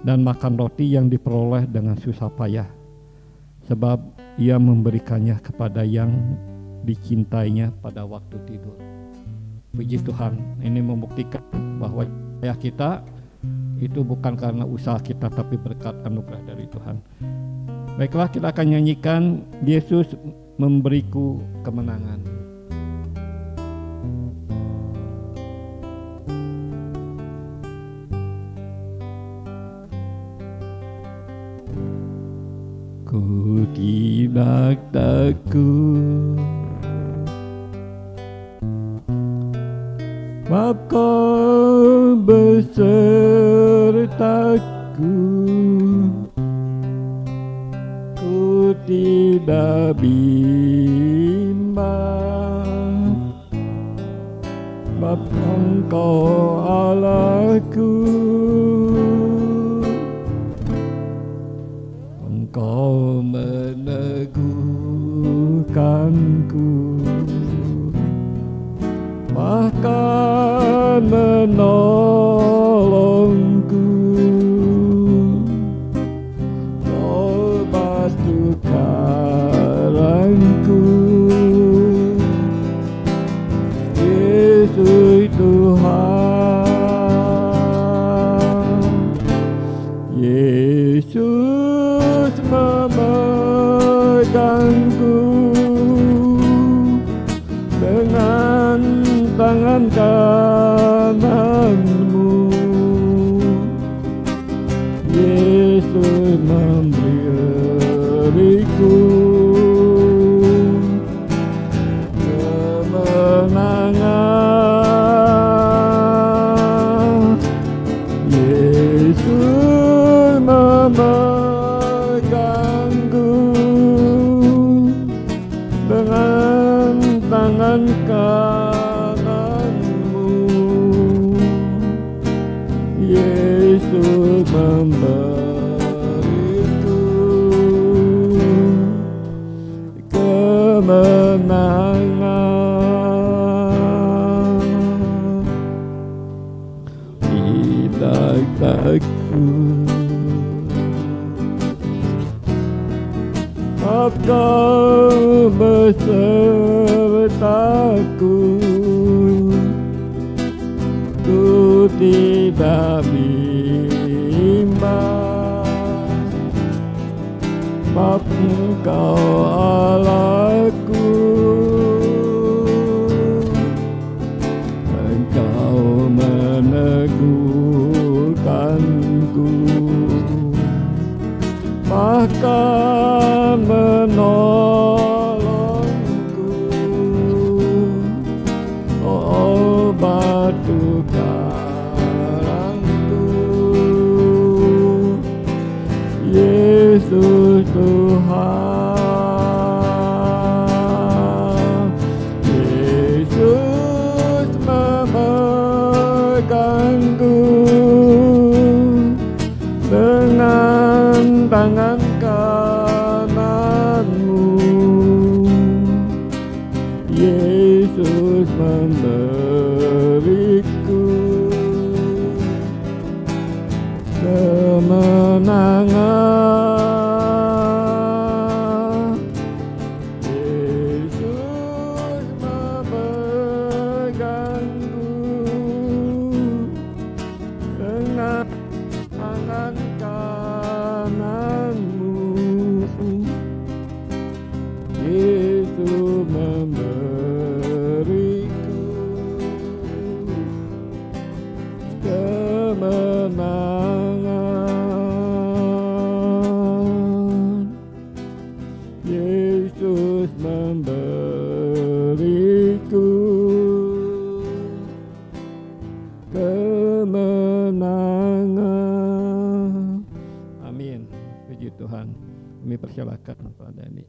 dan makan roti yang diperoleh dengan susah payah, sebab Ia memberikannya kepada yang dicintainya pada waktu tidur. Puji Tuhan, ini membuktikan bahwa ya kita itu bukan karena usaha kita, tapi berkat anugerah dari Tuhan. Baiklah, kita akan nyanyikan Yesus Memberiku Kemenangan. Ku tidak takut, sebab Kau besertaku. Ku tidak bimbang, sebab Engkau Allahku. Engkau meneguhkanku, bahkan menolongku. Kau batu karangku, Yesus Tuhan. Yesus memegangku dengan tangan kanan-Mu. Yesus memberiku kemenangan. Yesus memegangku dengan tangan kanan. aku, ku tidak bimbang, sebab Engkau Allahku, Engkau meneguhkanku, bahkan menolongku, oh batu karangku, Yesus Tuhan. Yesus memegangku dengan tangan kananmu, Yesus memberiku kemenangan. Yesus memegangku dengan tangan kananmu, Yesus memberiku kemenangan. Yesus memberiku kemenangan. Amin. Puji Tuhan. Kami persilakan Pak Dhani.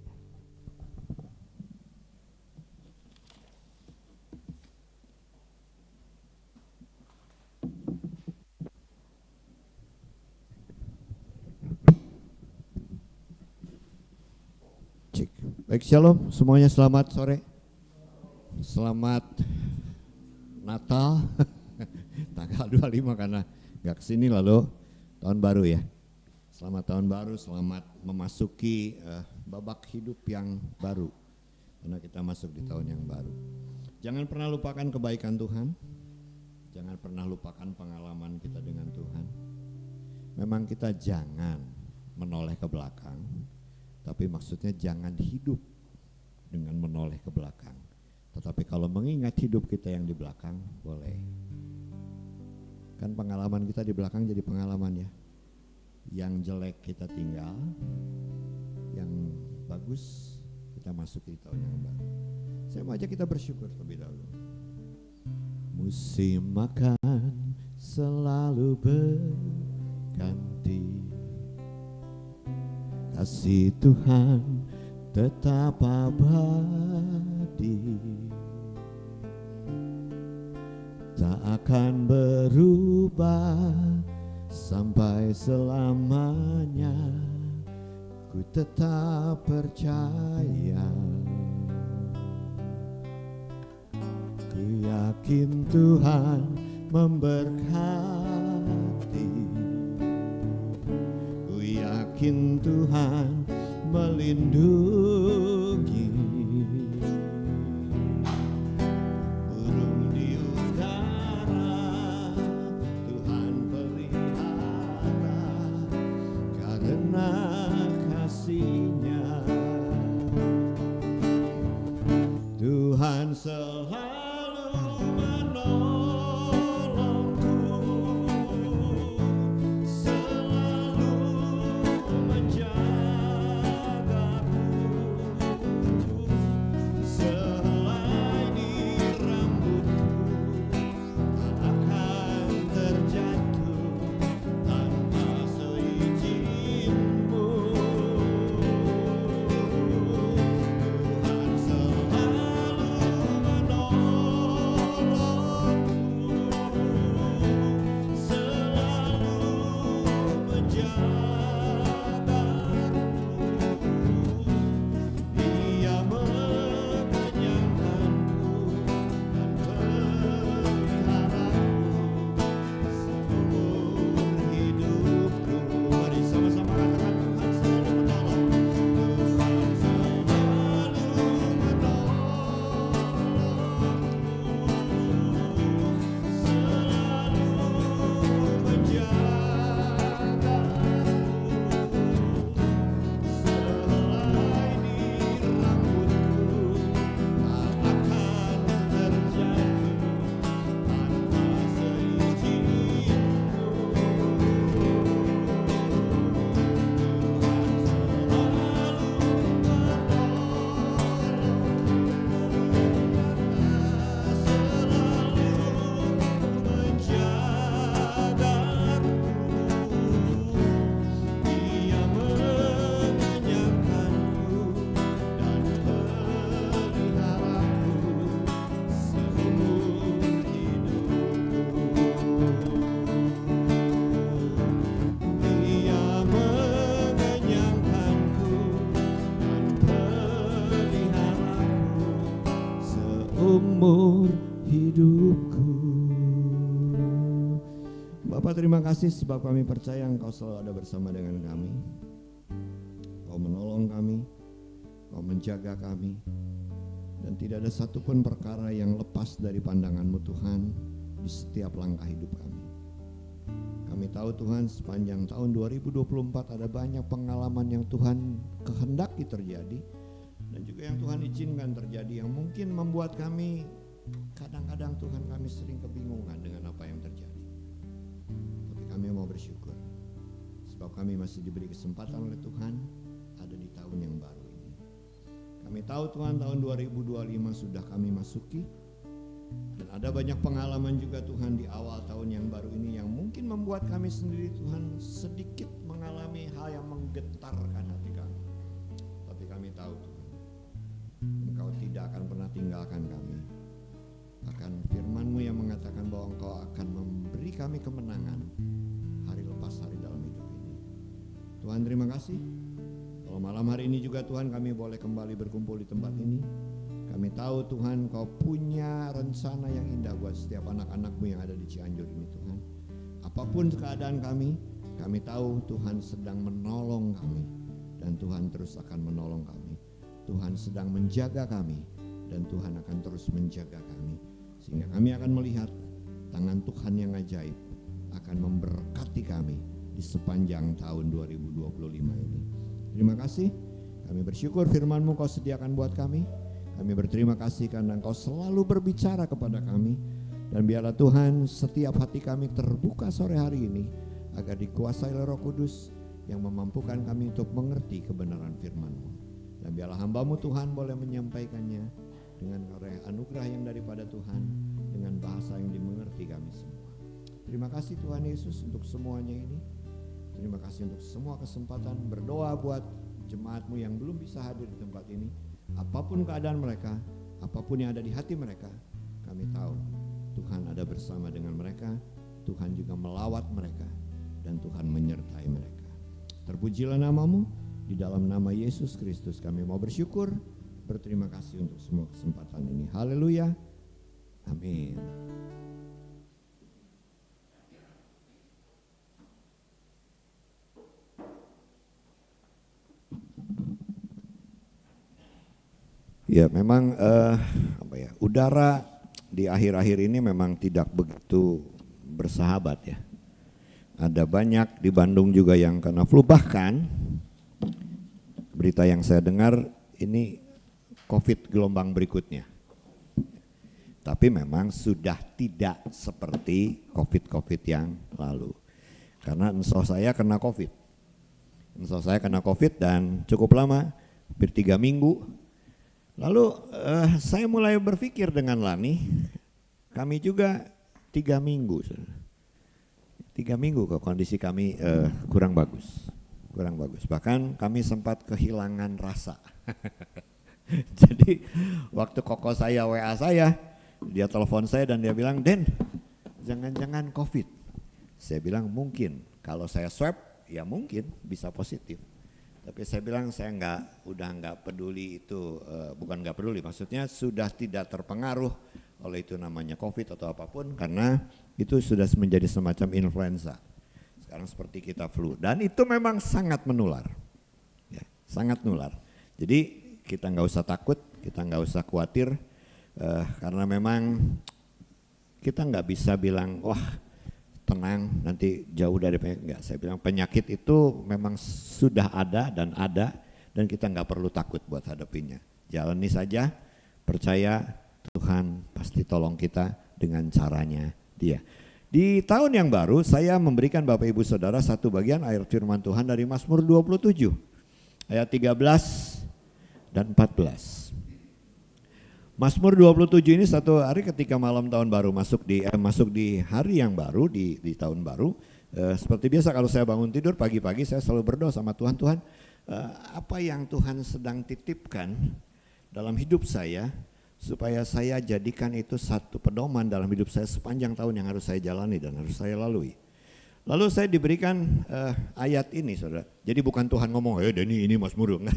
Baik, shalom semuanya, selamat sore. Selamat Natal tanggal 25 karena nggak kesini, lalu tahun baru ya. Selamat tahun baru, selamat memasuki babak hidup yang baru, karena kita masuk di tahun yang baru. Jangan pernah lupakan kebaikan Tuhan, jangan pernah lupakan pengalaman kita dengan Tuhan. Memang kita jangan menoleh ke belakang, tapi maksudnya jangan hidup dengan menoleh ke belakang. Tetapi kalau mengingat hidup kita yang di belakang, boleh. Kan pengalaman kita di belakang jadi pengalaman ya. Yang jelek kita tinggal, yang bagus kita masuk di tahun yang baru. Saya mau ajak kita bersyukur terlebih dahulu. Musim makan selalu berganti, kasih Tuhan tetap abadi, tak akan berubah sampai selamanya. Ku tetap percaya, ku yakin Tuhan memberkati, ku yakin Tuhan melindungi. Burung di udara Tuhan pelihara, karena kasih-Nya Tuhan selalu menolongku, selalu menjagaku, selai di rambutku tak akan terjatuh tanpa seizin-Mu. Tuhan selalu menolongku, seumur hidupku. Bapak terima kasih sebab kami percaya Engkau selalu ada bersama dengan kami. Kau menolong kami, Kau menjaga kami, dan tidak ada satupun perkara yang lepas dari pandangan-Mu Tuhan di setiap langkah hidup kami. Kami tahu Tuhan sepanjang tahun 2024 ada banyak pengalaman yang Tuhan kehendaki terjadi dan juga yang Tuhan izinkan terjadi yang mungkin membuat kami kadang-kadang Tuhan kami sering kebingungan dengan apa yang terjadi. Tapi kami mau bersyukur sebab kami masih diberi kesempatan oleh Tuhan ada di tahun yang baru ini. Kami tahu Tuhan tahun 2025 sudah kami masuki. Dan ada banyak pengalaman juga Tuhan di awal tahun yang baru ini yang mungkin membuat kami sendiri Tuhan sedikit mengalami hal yang menggetarkan hati kami. Tapi kami tahu Tuhan, Engkau tidak akan pernah tinggalkan kami. Bahkan firman-Mu yang mengatakan bahwa Engkau akan memberi kami kemenangan hari lepas hari dalam hidup ini. Tuhan terima kasih. Kalau malam hari ini juga Tuhan kami boleh kembali berkumpul di tempat ini. Kami tahu Tuhan Kau punya rencana yang indah buat setiap anak-anak-Mu yang ada di Cianjur ini Tuhan. Apapun keadaan kami tahu Tuhan sedang menolong kami. Dan Tuhan terus akan menolong kami. Tuhan sedang menjaga kami. Dan Tuhan akan terus menjaga kami. Sehingga kami akan melihat tangan Tuhan yang ajaib akan memberkati kami di sepanjang tahun 2025 ini. Terima kasih. Kami bersyukur firman-Mu Kau sediakan buat kami. Kami berterima kasih karena Engkau selalu berbicara kepada kami. Dan biarlah Tuhan setiap hati kami terbuka sore hari ini agar dikuasai oleh Roh Kudus yang memampukan kami untuk mengerti kebenaran firman-Mu. Dan biarlah hamba-Mu Tuhan boleh menyampaikannya dengan anugerah yang daripada Tuhan, dengan bahasa yang dimengerti kami semua. Terima kasih Tuhan Yesus untuk semuanya ini. Terima kasih untuk semua kesempatan berdoa buat jemaat-Mu yang belum bisa hadir di tempat ini. Apapun keadaan mereka, apapun yang ada di hati mereka, kami tahu Tuhan ada bersama dengan mereka. Tuhan juga melawat mereka dan Tuhan menyertai mereka. Terpujilah nama-Mu, di dalam nama Yesus Kristus kami mau bersyukur, berterima kasih untuk semua kesempatan ini. Haleluya, amin. Ya memang udara di akhir-akhir ini memang tidak begitu bersahabat ya. Ada banyak di Bandung juga yang kena flu, bahkan berita yang saya dengar ini COVID gelombang berikutnya. Tapi memang sudah tidak seperti COVID yang lalu. Karena enso saya kena COVID. Enso saya kena COVID dan cukup lama, hampir 3 minggu. Lalu saya mulai berpikir dengan Lani, kami juga 3 minggu. 3 minggu kok kondisi kami kurang bagus. Bahkan kami sempat kehilangan rasa. Jadi waktu koko saya WA saya, dia telepon saya dan dia bilang, Den, jangan-jangan COVID. Saya bilang mungkin, kalau saya swab ya mungkin bisa positif. Tapi saya bilang saya udah nggak peduli itu, bukan nggak peduli, maksudnya sudah tidak terpengaruh oleh itu namanya COVID atau apapun, karena itu sudah menjadi semacam influenza. Sekarang seperti kita flu, dan itu memang sangat menular, ya, sangat menular. Jadi kita nggak usah takut, kita nggak usah khawatir, karena memang kita nggak bisa bilang wah tenang nanti jauh dari penyakit. Enggak, saya bilang penyakit itu memang sudah ada dan kita nggak perlu takut buat hadapinya. Jalani saja, percaya Tuhan pasti tolong kita dengan caranya Dia. Di tahun yang baru saya memberikan Bapak Ibu Saudara satu bagian ayat firman Tuhan dari Mazmur 27 ayat 13 dan 14. Mazmur 27 ini satu hari ketika malam tahun baru masuk di hari yang baru di tahun baru. Seperti biasa kalau saya bangun tidur pagi-pagi saya selalu berdoa sama Tuhan, apa yang Tuhan sedang titipkan dalam hidup saya supaya saya jadikan itu satu pedoman dalam hidup saya sepanjang tahun yang harus saya jalani dan harus saya lalui. Lalu saya diberikan ayat ini saudara. Jadi bukan Tuhan ngomong, Denny ini Mazmur, enggak.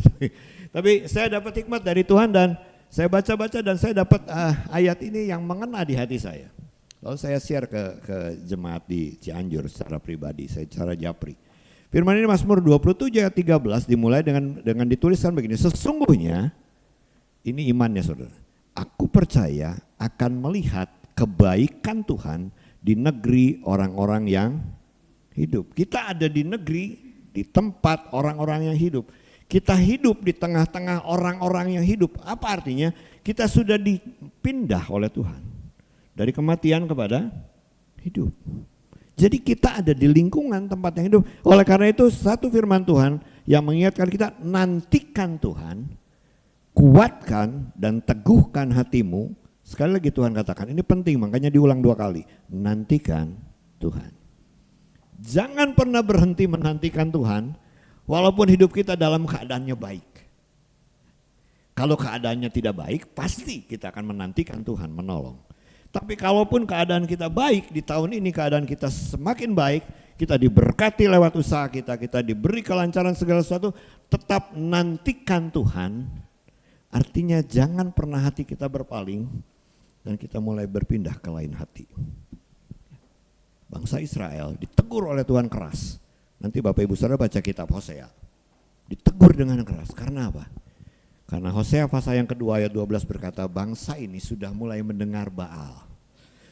Tapi saya dapat hikmat dari Tuhan dan Saya baca-baca dan saya dapat ayat ini yang mengena di hati saya. Lalu saya share ke jemaat di Cianjur secara pribadi, saya secara japri. Firman ini Mazmur 27 ayat 13 dimulai dengan dituliskan begini, sesungguhnya ini imannya saudara, aku percaya akan melihat kebaikan Tuhan di negeri orang-orang yang hidup. Kita ada di negeri, di tempat orang-orang yang hidup. Kita hidup di tengah-tengah orang-orang yang hidup. Apa artinya? Kita sudah dipindah oleh Tuhan. Dari kematian kepada hidup. Jadi kita ada di lingkungan tempat yang hidup. Oleh karena itu satu firman Tuhan yang mengingatkan kita, nantikan Tuhan, kuatkan dan teguhkan hatimu. Sekali lagi Tuhan katakan, ini penting makanya diulang 2 kali. Nantikan Tuhan. Jangan pernah berhenti menantikan Tuhan. Walaupun hidup kita dalam keadaannya baik. Kalau keadaannya tidak baik, pasti kita akan menantikan Tuhan menolong. Tapi kalaupun keadaan kita baik, di tahun ini keadaan kita semakin baik, kita diberkati lewat usaha kita, kita diberi kelancaran segala sesuatu, tetap nantikan Tuhan. Artinya jangan pernah hati kita berpaling dan kita mulai berpindah ke lain hati. Bangsa Israel ditegur oleh Tuhan keras. Nanti Bapak Ibu Saudara baca kitab Hosea. Ditegur dengan keras. Karena apa? Karena Hosea pasal yang kedua ayat 12 berkata, bangsa ini sudah mulai mendengar Baal.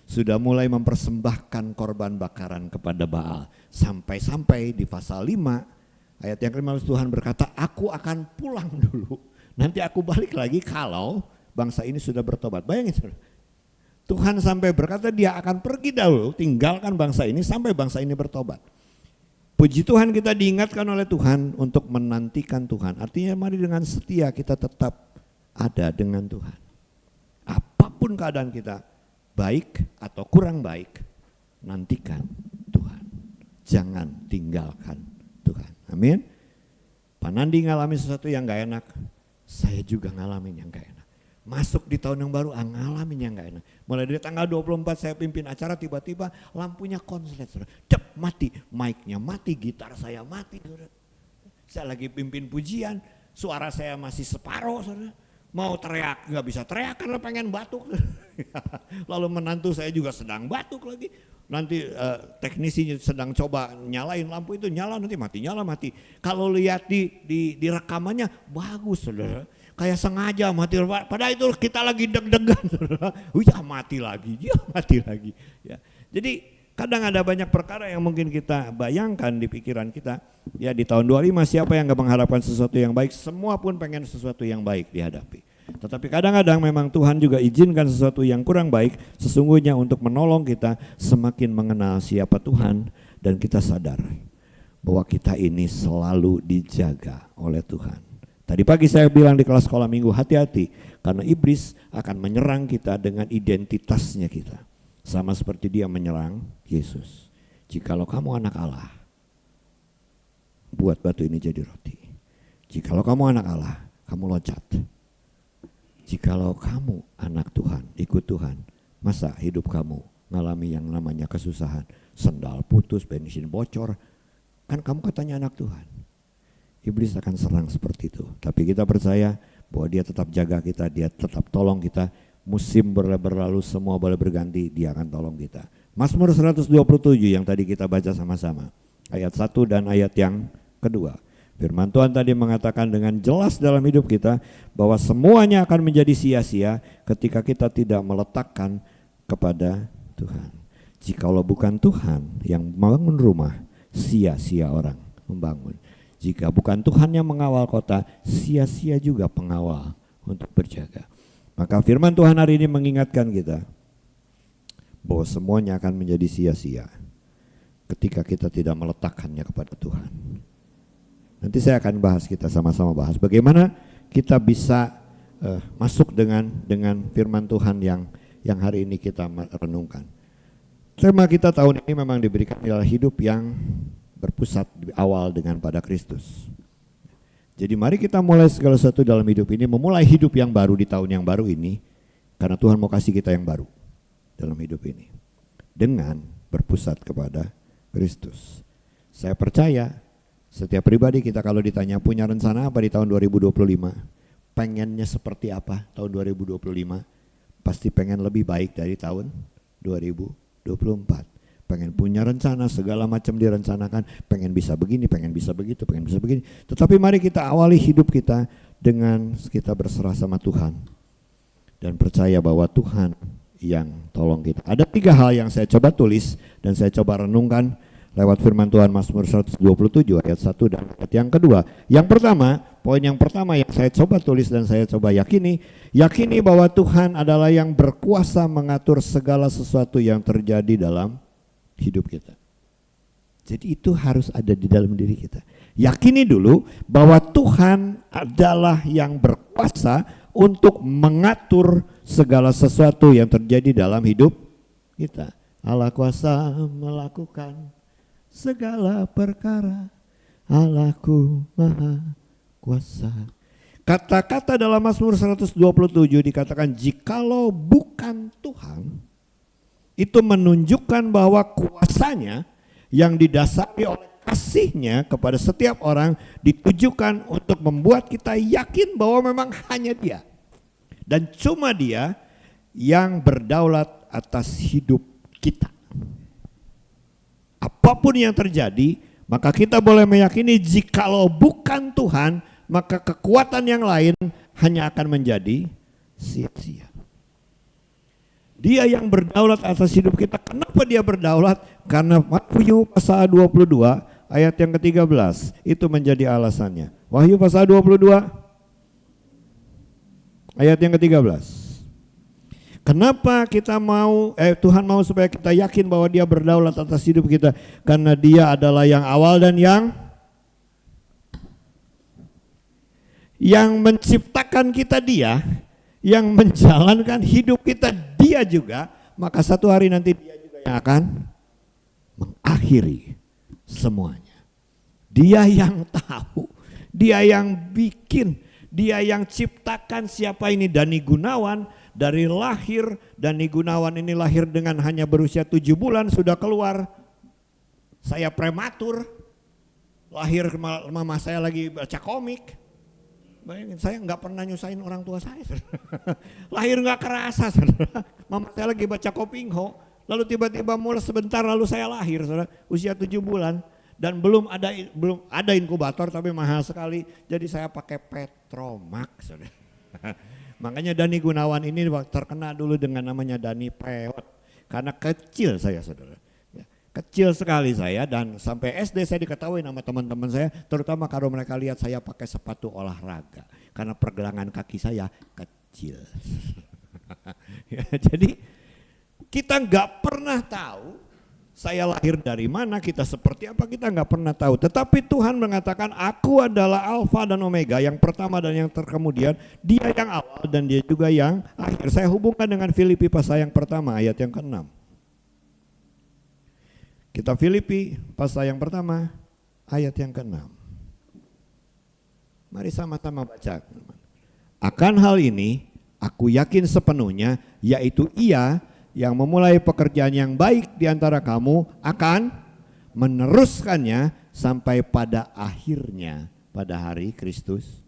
Sudah mulai mempersembahkan korban bakaran kepada Baal. Sampai-sampai di pasal 5 ayat yang ke-15 Tuhan berkata, aku akan pulang dulu. Nanti aku balik lagi kalau bangsa ini sudah bertobat. Bayangin saudara. Tuhan sampai berkata dia akan pergi dahulu, tinggalkan bangsa ini sampai bangsa ini bertobat. Puji Tuhan kita diingatkan oleh Tuhan untuk menantikan Tuhan. Artinya mari dengan setia kita tetap ada dengan Tuhan. Apapun keadaan kita, baik atau kurang baik, nantikan Tuhan. Jangan tinggalkan Tuhan. Amin. Pak Nandi ngalamin sesuatu yang gak enak, saya juga ngalamin yang gak enak. Masuk di tahun yang baru, ngalamin yang gak enak. Mulai dari tanggal 24 saya pimpin acara, tiba-tiba lampunya konslet. Cep, mati, mic-nya mati, gitar saya mati. Saudara. Saya lagi pimpin pujian, suara saya masih separuh. Saudara. Mau teriak, gak bisa teriak karena pengen batuk. Lalu menantu saya juga sedang batuk lagi. Nanti teknisi sedang coba nyalain lampu itu, nyala nanti mati, nyala mati. Kalau lihat di rekamannya bagus saudara. Kayak sengaja mati, padahal itu kita lagi deg-degan, ya mati lagi, ya. Jadi kadang ada banyak perkara yang mungkin kita bayangkan di pikiran kita, ya di tahun 25 siapa yang gak mengharapkan sesuatu yang baik, semua pun pengen sesuatu yang baik dihadapi. Tetapi kadang-kadang memang Tuhan juga izinkan sesuatu yang kurang baik, sesungguhnya untuk menolong kita semakin mengenal siapa Tuhan dan kita sadar bahwa kita ini selalu dijaga oleh Tuhan. Tadi pagi saya bilang di kelas sekolah minggu, hati-hati karena iblis akan menyerang kita dengan identitasnya kita. Sama seperti dia menyerang Yesus. Jikalau kamu anak Allah, buat batu ini jadi roti. Jikalau kamu anak Allah, kamu loncat. Jikalau kamu anak Tuhan, ikut Tuhan, masa hidup kamu ngalami yang namanya kesusahan, sendal putus, bensin bocor, kan kamu katanya anak Tuhan. Iblis akan serang seperti itu. Tapi kita percaya bahwa dia tetap jaga kita, dia tetap tolong kita. Musim berlalu, semua boleh berganti, dia akan tolong kita. Mazmur 127 yang tadi kita baca sama-sama. Ayat 1 dan ayat yang kedua. Firman Tuhan tadi mengatakan dengan jelas dalam hidup kita bahwa semuanya akan menjadi sia-sia ketika kita tidak meletakkan kepada Tuhan. Jikalau bukan Tuhan yang membangun rumah, sia-sia orang membangun. Jika bukan Tuhan yang mengawal kota, sia-sia juga pengawal untuk berjaga. Maka firman Tuhan hari ini mengingatkan kita bahwa semuanya akan menjadi sia-sia ketika kita tidak meletakkannya kepada Tuhan. Nanti saya akan bahas, kita sama-sama bahas bagaimana kita bisa masuk dengan firman Tuhan yang hari ini kita renungkan. Tema kita tahun ini memang diberikan adalah hidup yang berpusat di awal dengan pada Kristus. Jadi mari kita mulai segala sesuatu dalam hidup ini, memulai hidup yang baru di tahun yang baru ini, karena Tuhan mau kasih kita yang baru dalam hidup ini. Dengan berpusat kepada Kristus. Saya percaya setiap pribadi kita kalau ditanya punya rencana apa di tahun 2025, pengennya seperti apa tahun 2025? Pasti pengen lebih baik dari tahun 2024. Pengen punya rencana, segala macam direncanakan, pengen bisa begini, pengen bisa begitu, pengen bisa begini. Tetapi mari kita awali hidup kita dengan kita berserah sama Tuhan dan percaya bahwa Tuhan yang tolong kita. Ada 3 hal yang saya coba tulis dan saya coba renungkan lewat firman Tuhan Mazmur 127 ayat 1 dan ayat yang kedua. Yang pertama, poin yang pertama yang saya coba tulis dan saya coba yakini bahwa Tuhan adalah yang berkuasa mengatur segala sesuatu yang terjadi dalam hidup kita. Jadi itu harus ada di dalam diri kita. Yakini dulu bahwa Tuhan adalah yang berkuasa untuk mengatur segala sesuatu yang terjadi dalam hidup kita. Allah kuasa melakukan segala perkara, Allahku maha kuasa. Kata-kata dalam Mazmur 127 dikatakan jikalau bukan Tuhan, itu menunjukkan bahwa kuasanya yang didasari oleh kasihnya kepada setiap orang ditujukan untuk membuat kita yakin bahwa memang hanya Dia dan cuma Dia yang berdaulat atas hidup kita. Apapun yang terjadi, maka kita boleh meyakini jikalau bukan Tuhan, maka kekuatan yang lain hanya akan menjadi sia-sia. Dia yang berdaulat atas hidup kita. Kenapa Dia berdaulat? Karena Wahyu pasal 22 ayat yang ke-13 itu menjadi alasannya. Wahyu pasal 22 ayat yang ke-13. Kenapa kita mau Tuhan mau supaya kita yakin bahwa Dia berdaulat atas hidup kita? Karena Dia adalah yang awal dan yang menciptakan kita Dia, yang menjalankan hidup kita Dia juga, maka satu hari nanti Dia juga yang akan mengakhiri semuanya. Dia yang tahu, Dia yang bikin, Dia yang ciptakan. Siapa ini? Dani Gunawan. Dari lahir, Dani Gunawan ini lahir dengan hanya berusia 7 bulan sudah keluar. Saya prematur, lahir mama saya lagi baca komik. Bayangin, saya nggak pernah nyusahin orang tua saya. Lahir nggak kerasa, saudara. Mama saya lagi baca Kopingho, lalu tiba-tiba mulai sebentar lalu saya lahir, saudara, usia 7 bulan. Dan belum ada inkubator tapi mahal sekali, jadi saya pakai Petromax, saudara. Makanya Dani Gunawan ini terkena dulu dengan namanya Dani Peot, karena kecil saya, saudara. Kecil sekali saya, dan sampai SD saya diketahui nama teman-teman saya, terutama kalau mereka lihat saya pakai sepatu olahraga karena pergelangan kaki saya kecil. Ya, jadi kita nggak pernah tahu saya lahir dari mana, kita seperti apa, kita nggak pernah tahu. Tetapi Tuhan mengatakan aku adalah Alfa dan Omega, yang pertama dan yang terkemudian. Dia yang awal dan Dia juga yang akhir. Saya hubungkan dengan Filipi pasal yang pertama ayat yang ke-6. Kita Filipi pasal yang pertama ayat yang ke-6. Mari sama-sama baca. Akan hal ini aku yakin sepenuhnya, yaitu Ia yang memulai pekerjaan yang baik di antara kamu akan meneruskannya sampai pada akhirnya pada hari Kristus.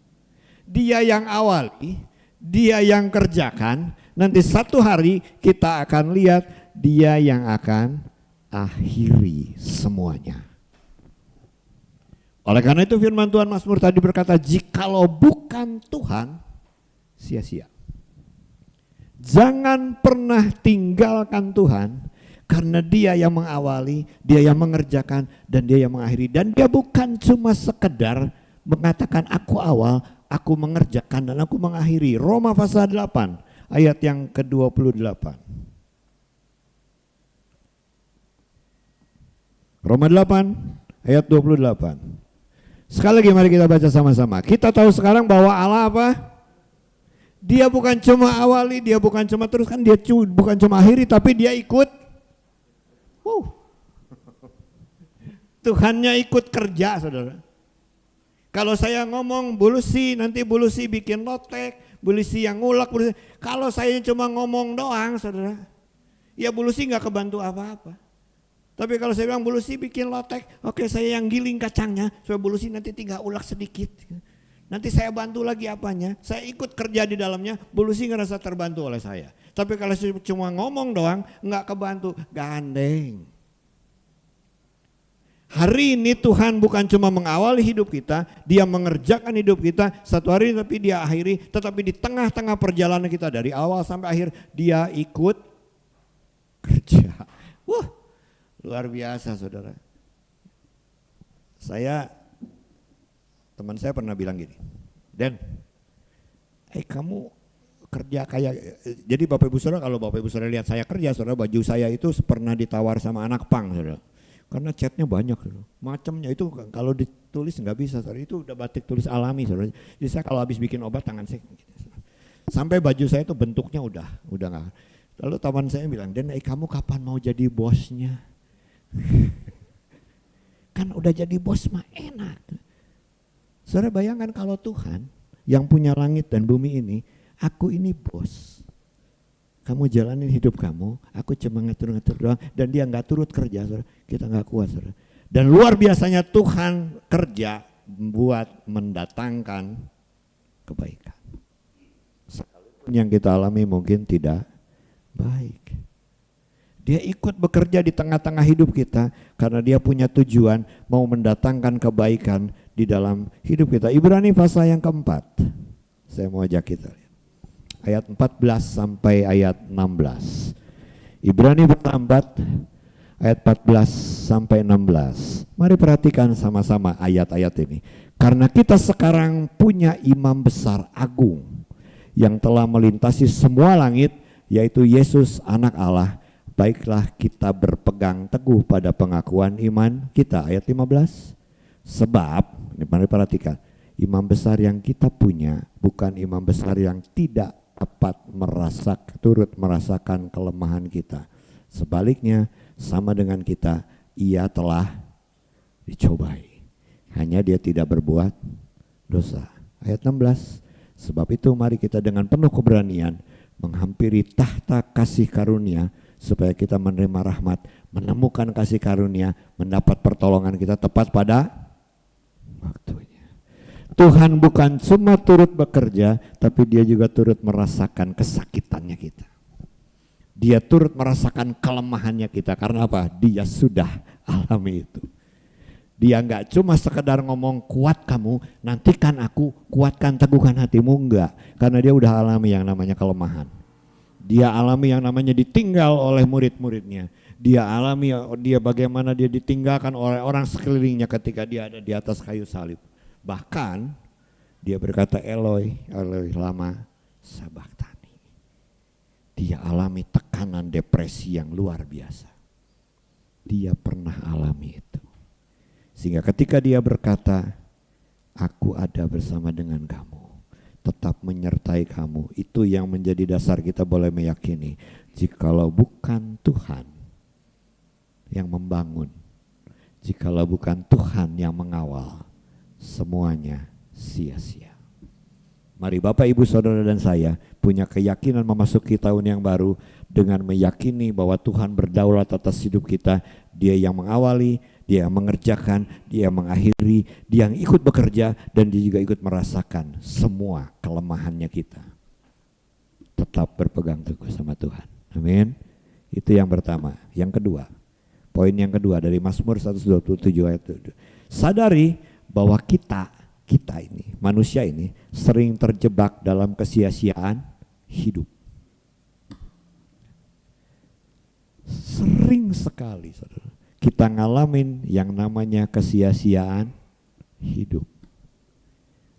Dia yang awali, Dia yang kerjakan, nanti satu hari kita akan lihat Dia yang akan akhiri semuanya. Oleh karena itu firman Tuhan Mazmur tadi berkata, jikalau bukan Tuhan, sia-sia. Jangan pernah tinggalkan Tuhan, karena Dia yang mengawali, Dia yang mengerjakan, dan Dia yang mengakhiri. Dan Dia bukan cuma sekedar mengatakan aku awal, aku mengerjakan, dan aku mengakhiri. Roma pasal 8 ayat yang ke-28. Roma 8 ayat 28. Sekali lagi mari kita baca sama-sama. Kita tahu sekarang bahwa Allah apa? Dia bukan cuma awali, Dia bukan cuma teruskan, Dia bukan cuma akhiri, tapi Dia ikut. Tuhannya ikut kerja, saudara. Kalau saya ngomong bulusi, nanti bulusi bikin lotek, bulusi yang ngulak, bulusi. Kalau saya cuma ngomong doang, saudara, ya bulusi nggak kebantu apa-apa. Tapi kalau saya bilang bulusi bikin lotek, oke saya yang giling kacangnya, supaya bulusi nanti tinggal ulak sedikit. Nanti saya bantu lagi apanya, saya ikut kerja di dalamnya, Bulusi ngerasa terbantu oleh saya. Tapi kalau cuma ngomong doang, nggak kebantu, gandeng. Hari ini Tuhan bukan cuma mengawali hidup kita, Dia mengerjakan hidup kita satu hari tapi Dia akhiri, tetapi di tengah-tengah perjalanan kita dari awal sampai akhir Dia ikut kerja. Wah, luar biasa saudara. Teman saya pernah bilang gini, Den, kamu kerja kayak, jadi Bapak Ibu Saudara, kalau Bapak Ibu Saudara lihat saya kerja, saudara, baju saya itu pernah ditawar sama anak pang, saudara. Karena catnya banyak, saudara. Macamnya itu kalau ditulis nggak bisa, saudara. Itu udah batik tulis alami, saudara. Jadi saya kalau habis bikin obat tangan saya, gitu, sampai baju saya itu bentuknya udah nggak. Lalu teman saya bilang, Den, kamu kapan mau jadi bosnya? Kan udah jadi bos mah enak. Saudara bayangkan kalau Tuhan yang punya langit dan bumi ini, aku ini bos. Kamu jalanin hidup kamu, aku cuma ngatur-ngatur doang, dan Dia nggak turut kerja, saudara. Kita nggak kuat, saudara. Dan luar biasanya Tuhan kerja buat mendatangkan kebaikan. Sekalipun yang kita alami mungkin tidak baik. Dia ikut bekerja di tengah-tengah hidup kita karena Dia punya tujuan mau mendatangkan kebaikan di dalam hidup kita. Ibrani pasal yang keempat. Saya mau ajak kita lihat. Ayat 14 sampai ayat 16. Ibrani pasal 4 ayat 14 sampai 16. Mari perhatikan sama-sama ayat-ayat ini. Karena kita sekarang punya imam besar agung yang telah melintasi semua langit, yaitu Yesus anak Allah. Baiklah kita berpegang teguh pada pengakuan iman kita. Ayat 15. Sebab, ini mari perhatikan, imam besar yang kita punya bukan imam besar yang tidak dapat turut merasakan kelemahan kita. Sebaliknya, sama dengan kita, Ia telah dicobai. Hanya Dia tidak berbuat dosa. Ayat 16. Sebab itu mari kita dengan penuh keberanian menghampiri tahta kasih karunia, supaya kita menerima rahmat, menemukan kasih karunia, mendapat pertolongan kita tepat pada waktunya. Tuhan bukan cuma turut bekerja, tapi Dia juga turut merasakan kesakitannya kita. Dia turut merasakan kelemahannya kita. Karena apa? Dia sudah alami itu. Dia enggak cuma sekedar ngomong kuat kamu, nantikan aku, kuatkan teguhkan hatimu, enggak. Karena Dia udah alami yang namanya kelemahan. Dia alami yang namanya ditinggal oleh murid-muridnya. Dia alami bagaimana dia ditinggalkan oleh orang sekelilingnya ketika dia ada di atas kayu salib. Bahkan dia berkata, Eloi, Eloi lama sabachthani. Dia alami tekanan depresi yang luar biasa. Dia pernah alami itu. Sehingga ketika dia berkata, aku ada bersama dengan kamu, tetap menyertai kamu, itu yang menjadi dasar kita boleh meyakini, jikalau bukan Tuhan yang membangun, jikalau bukan Tuhan yang mengawal, semuanya sia-sia. Mari Bapak, Ibu, Saudara dan saya punya keyakinan memasuki tahun yang baru dengan meyakini bahwa Tuhan berdaulat atas hidup kita. Dia yang mengawali, Dia yang mengerjakan, Dia yang mengakhiri, Dia yang ikut bekerja, dan Dia juga ikut merasakan semua kelemahannya kita. Tetap berpegang teguh sama Tuhan. Amin. Itu yang pertama. Yang kedua, poin yang kedua dari Mazmur 127 ayat 7. Sadari bahwa kita ini, manusia ini sering terjebak dalam kesia-siaan hidup. Sering sekali, saudara, kita ngalamin yang namanya kesia-siaan hidup.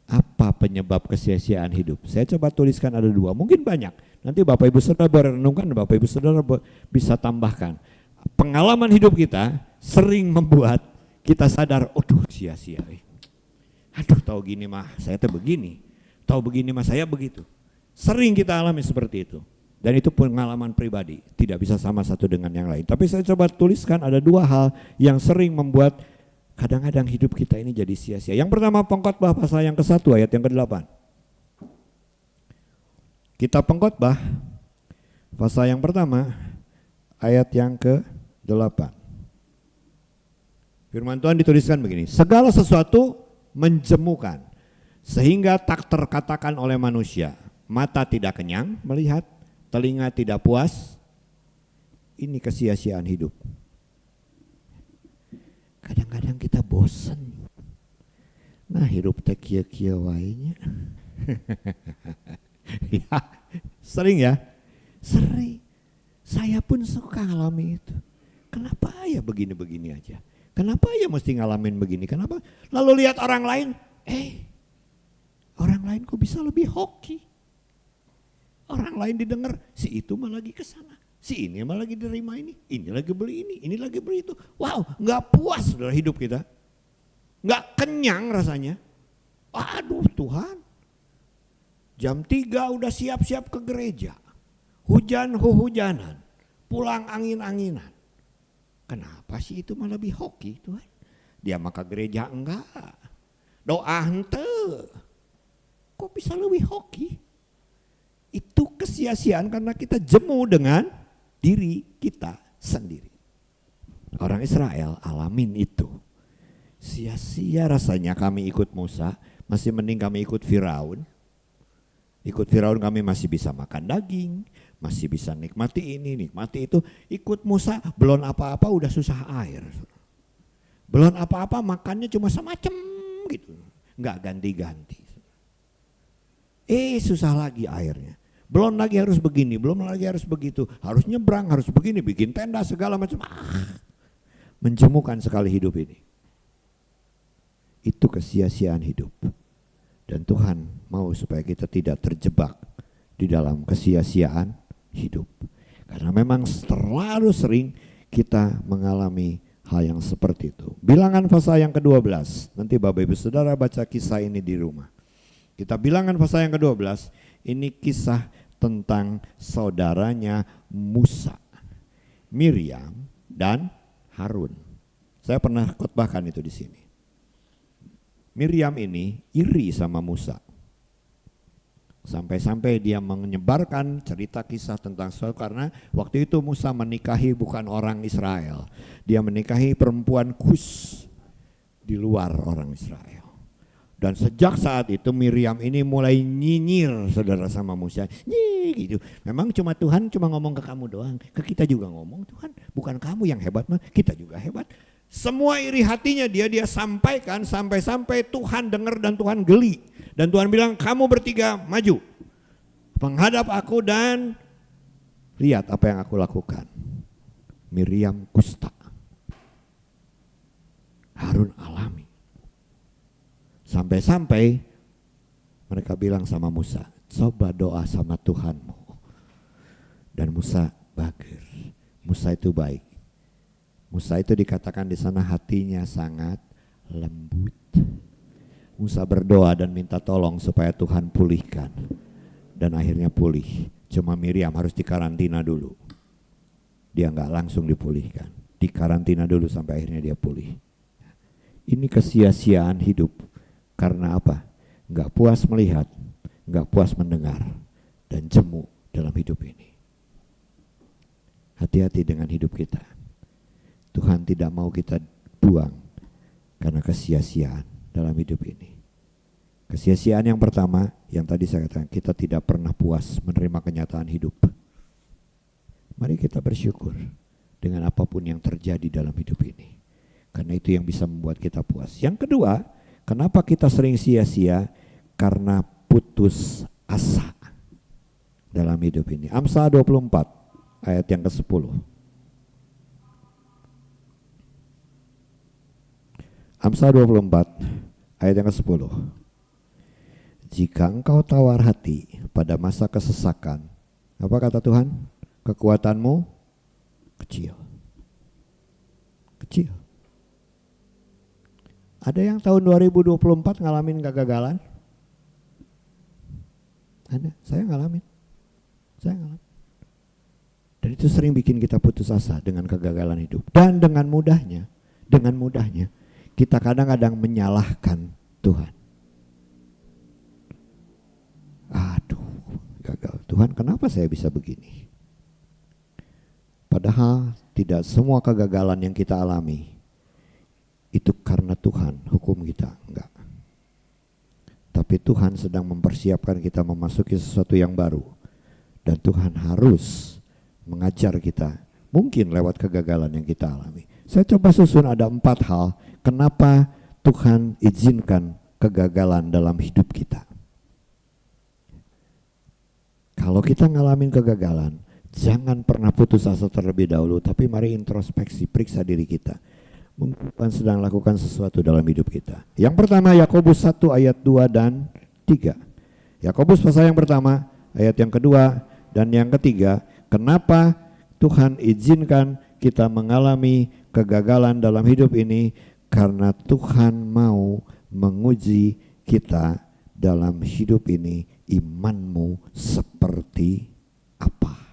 Apa penyebab kesia-siaan hidup? Saya coba tuliskan ada dua, mungkin banyak. Nanti Bapak Ibu Saudara berenungkan, Bapak Ibu Saudara bisa tambahkan. Pengalaman hidup kita sering membuat kita sadar, aduh sia-sia. Aduh tahu gini mah saya tuh begini, tahu begini mah saya begitu. Sering kita alami seperti itu. Dan itu pengalaman pribadi, tidak bisa sama satu dengan yang lain. Tapi saya coba tuliskan ada dua hal yang sering membuat kadang-kadang hidup kita ini jadi sia-sia. Yang pertama, Pengkhotbah pasal yang ke-1 ayat yang ke-8. Kitab Pengkhotbah pasal yang pertama ayat yang ke-8. Firman Tuhan dituliskan begini, segala sesuatu menjemukan, Sehingga tak terkatakan oleh manusia, mata tidak kenyang melihat, telinga tidak puas. Ini kesia-siaan hidup. Kadang-kadang kita bosan. Nah hidup teh kia-kia wainya. Ya, sering ya? Sering. Saya pun suka ngalami itu. Kenapa ya begini-begini aja? Kenapa ya mesti ngalamin begini? Kenapa? Lalu lihat orang lain, orang lain kok bisa lebih hoki? Orang lain didengar, si itu mah lagi ke sana, si ini mah lagi diterima ini lagi beli ini lagi beli itu. Wow, nggak puas dalam hidup kita, nggak kenyang rasanya. Aduh Tuhan, jam 3 udah siap-siap ke gereja, hujan-hujanan, pulang angin-anginan. Kenapa sih itu mah lebih hoki Tuhan? Dia mah ke gereja enggak, doa henteu, kok bisa lebih hoki? Itu kesia-siaan karena kita jemu dengan diri kita sendiri. Orang Israel alamin itu. Sia-sia rasanya kami ikut Musa, masih mending kami ikut Firaun. Ikut Firaun kami masih bisa makan daging, masih bisa nikmati ini, nikmati itu. Ikut Musa belum apa-apa udah susah air. Belum apa-apa makannya cuma semacam gitu, nggak ganti-ganti. Susah lagi airnya. Belum lagi harus begini, belum lagi harus begitu, harus nyebrang, harus begini, bikin tenda segala macam. Menjemukan sekali hidup ini. Itu kesia-siaan hidup. Dan Tuhan mau supaya kita tidak terjebak di dalam kesia-siaan hidup. Karena memang terlalu sering kita mengalami hal yang seperti itu. Bilangan pasal yang ke-12, nanti Bapak Ibu Saudara baca kisah ini di rumah. Kita bilangan pasal yang ke-12, ini kisah tentang saudaranya Musa, Miriam dan Harun. Saya pernah khotbahkan itu di sini. Miriam ini iri sama Musa. Sampai-sampai dia menyebarkan cerita kisah tentang sesuatu karena waktu itu Musa menikahi bukan orang Israel. Dia menikahi perempuan Kus di luar orang Israel. Dan sejak saat itu Miriam ini mulai nyinyir saudara sama Musa. Gitu. Memang Tuhan cuma ngomong ke kamu doang, ke kita juga ngomong. Tuhan bukan kamu yang hebat mah, kita juga hebat. Semua iri hatinya dia sampaikan sampai-sampai Tuhan dengar dan Tuhan geli. Dan Tuhan bilang kamu bertiga maju, menghadap aku dan lihat apa yang aku lakukan. Miriam kusta, Harun alami. Sampai-sampai mereka bilang sama Musa, coba doa sama Tuhanmu. Dan Musa bager. Musa itu baik. Musa itu dikatakan di sana hatinya sangat lembut. Musa berdoa dan minta tolong supaya Tuhan pulihkan. Dan akhirnya pulih. Cuma Miriam harus dikarantina dulu. Dia enggak langsung dipulihkan. Dikarantina dulu sampai akhirnya dia pulih. Ini kesia-siaan hidup. Karena apa? Enggak puas melihat, enggak puas mendengar, dan jemu dalam hidup ini. Hati-hati dengan hidup kita. Tuhan tidak mau kita buang karena kesia-siaan dalam hidup ini. Kesia-siaan yang pertama, yang tadi saya katakan, kita tidak pernah puas menerima kenyataan hidup. Mari kita bersyukur dengan apapun yang terjadi dalam hidup ini. Karena itu yang bisa membuat kita puas. Yang kedua, kenapa kita sering sia-sia? Karena putus asa dalam hidup ini. Amsal 24 ayat yang ke-10. Amsal 24 ayat yang ke-10. Jika engkau tawar hati pada masa kesesakan, apa kata Tuhan? Kekuatanmu kecil. Kecil. Ada yang tahun 2024 ngalamin kegagalan? Ada, saya ngalamin. Dan itu sering bikin kita putus asa dengan kegagalan hidup. Dan dengan mudahnya kita kadang-kadang menyalahkan Tuhan. Aduh, gagal. Tuhan, kenapa saya bisa begini? Padahal tidak semua kegagalan yang kita alami itu karena Tuhan hukum kita, enggak. tapi Tuhan sedang mempersiapkan kita memasuki sesuatu yang baru. Dan Tuhan harus mengajar kita, mungkin lewat kegagalan yang kita alami. Saya coba susun ada 4 hal kenapa Tuhan izinkan kegagalan dalam hidup kita. Kalau kita ngalamin kegagalan, jangan pernah putus asa terlebih dahulu, tapi mari introspeksi, periksa diri kita. Mungkin Tuhan sedang lakukan sesuatu dalam hidup kita. Yang pertama, Yakobus 1 ayat 2 dan 3. Yakobus pasal yang pertama, ayat yang kedua dan yang ketiga, kenapa Tuhan izinkan kita mengalami kegagalan dalam hidup ini? Karena Tuhan mau menguji kita dalam hidup ini, imanmu seperti apa.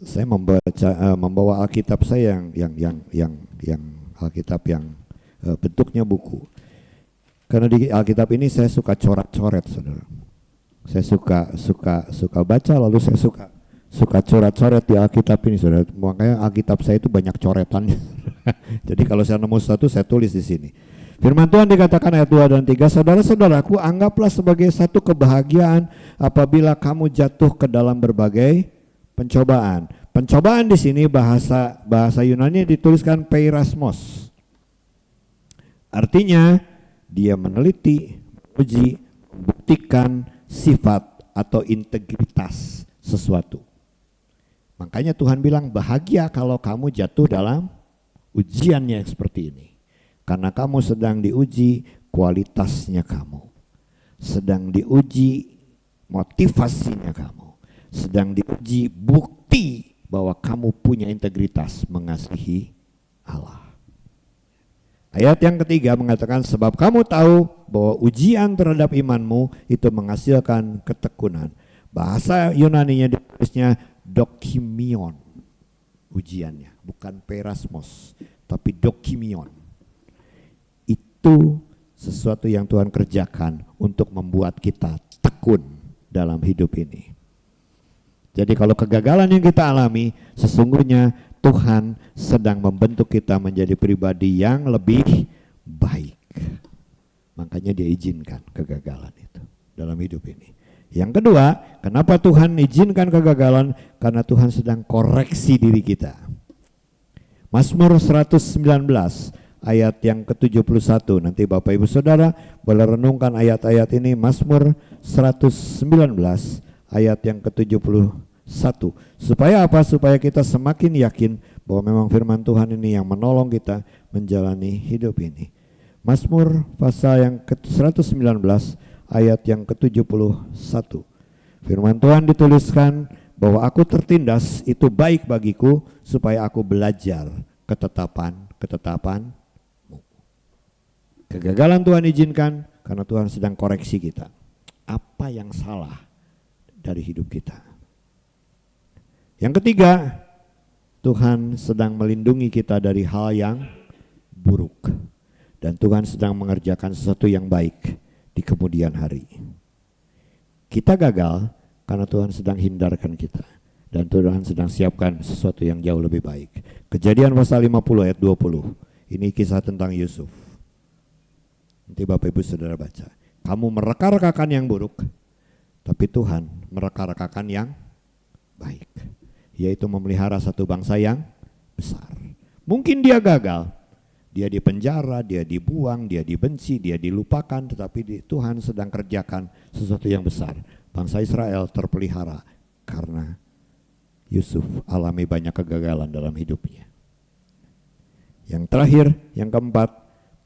Saya membawa Alkitab saya yang Alkitab yang bentuknya buku. Karena di Alkitab ini saya suka coret-coret, saudara. Saya suka baca, lalu saya suka coret-coret di Alkitab ini, saudara. Makanya Alkitab saya itu banyak coretannya. Jadi kalau saya nemu sesuatu saya tulis di sini. Firman Tuhan dikatakan ayat 2 dan 3, saudara-saudaraku, anggaplah sebagai satu kebahagiaan apabila kamu jatuh ke dalam berbagai pencobaan. Pencobaan di sini bahasa Yunani dituliskan peirasmos. Artinya dia meneliti, uji, membuktikan sifat atau integritas sesuatu. Makanya Tuhan bilang bahagia kalau kamu jatuh dalam ujiannya seperti ini. Karena kamu sedang diuji kualitasnya kamu. Sedang diuji motivasinya kamu. Sedang diuji bukti bahwa kamu punya integritas mengasihi Allah. Ayat yang ketiga mengatakan sebab kamu tahu bahwa ujian terhadap imanmu itu menghasilkan ketekunan. Bahasa Yunaninya ditulisnya dokimion. Ujiannya bukan perasmos tapi dokimion. Itu sesuatu yang Tuhan kerjakan untuk membuat kita tekun dalam hidup ini. Jadi kalau kegagalan yang kita alami, sesungguhnya Tuhan sedang membentuk kita menjadi pribadi yang lebih baik. Makanya dia izinkan kegagalan itu dalam hidup ini. Yang kedua, kenapa Tuhan izinkan kegagalan? Karena Tuhan sedang koreksi diri kita. Mazmur 119 ayat yang ke-71, nanti Bapak Ibu Saudara boleh renungkan ayat-ayat ini. Mazmur 119 ayat yang ke-71. Supaya apa? Supaya kita semakin yakin bahwa memang firman Tuhan ini yang menolong kita menjalani hidup ini. Mazmur pasal yang ke-119 ayat yang ke-71. Firman Tuhan dituliskan bahwa aku tertindas itu baik bagiku supaya aku belajar ketetapan-ketetapan. Kegagalan Tuhan izinkan karena Tuhan sedang koreksi kita. Apa yang salah dari hidup kita? Yang ketiga, Tuhan sedang melindungi kita dari hal yang buruk. Dan Tuhan sedang mengerjakan sesuatu yang baik di kemudian hari. Kita gagal karena Tuhan sedang hindarkan kita. Dan Tuhan sedang siapkan sesuatu yang jauh lebih baik. Kejadian pasal 50 ayat 20. Ini kisah tentang Yusuf. Nanti Bapak Ibu Saudara baca. Kamu mereka-rekakan yang buruk, tapi Tuhan mereka-rekakan yang baik. Yaitu memelihara satu bangsa yang besar. Mungkin dia gagal, dia dipenjara, dia dibuang, dia dibenci, dia dilupakan, tetapi Tuhan sedang kerjakan sesuatu yang besar. Bangsa Israel terpelihara karena Yusuf alami banyak kegagalan dalam hidupnya. Yang terakhir, yang keempat,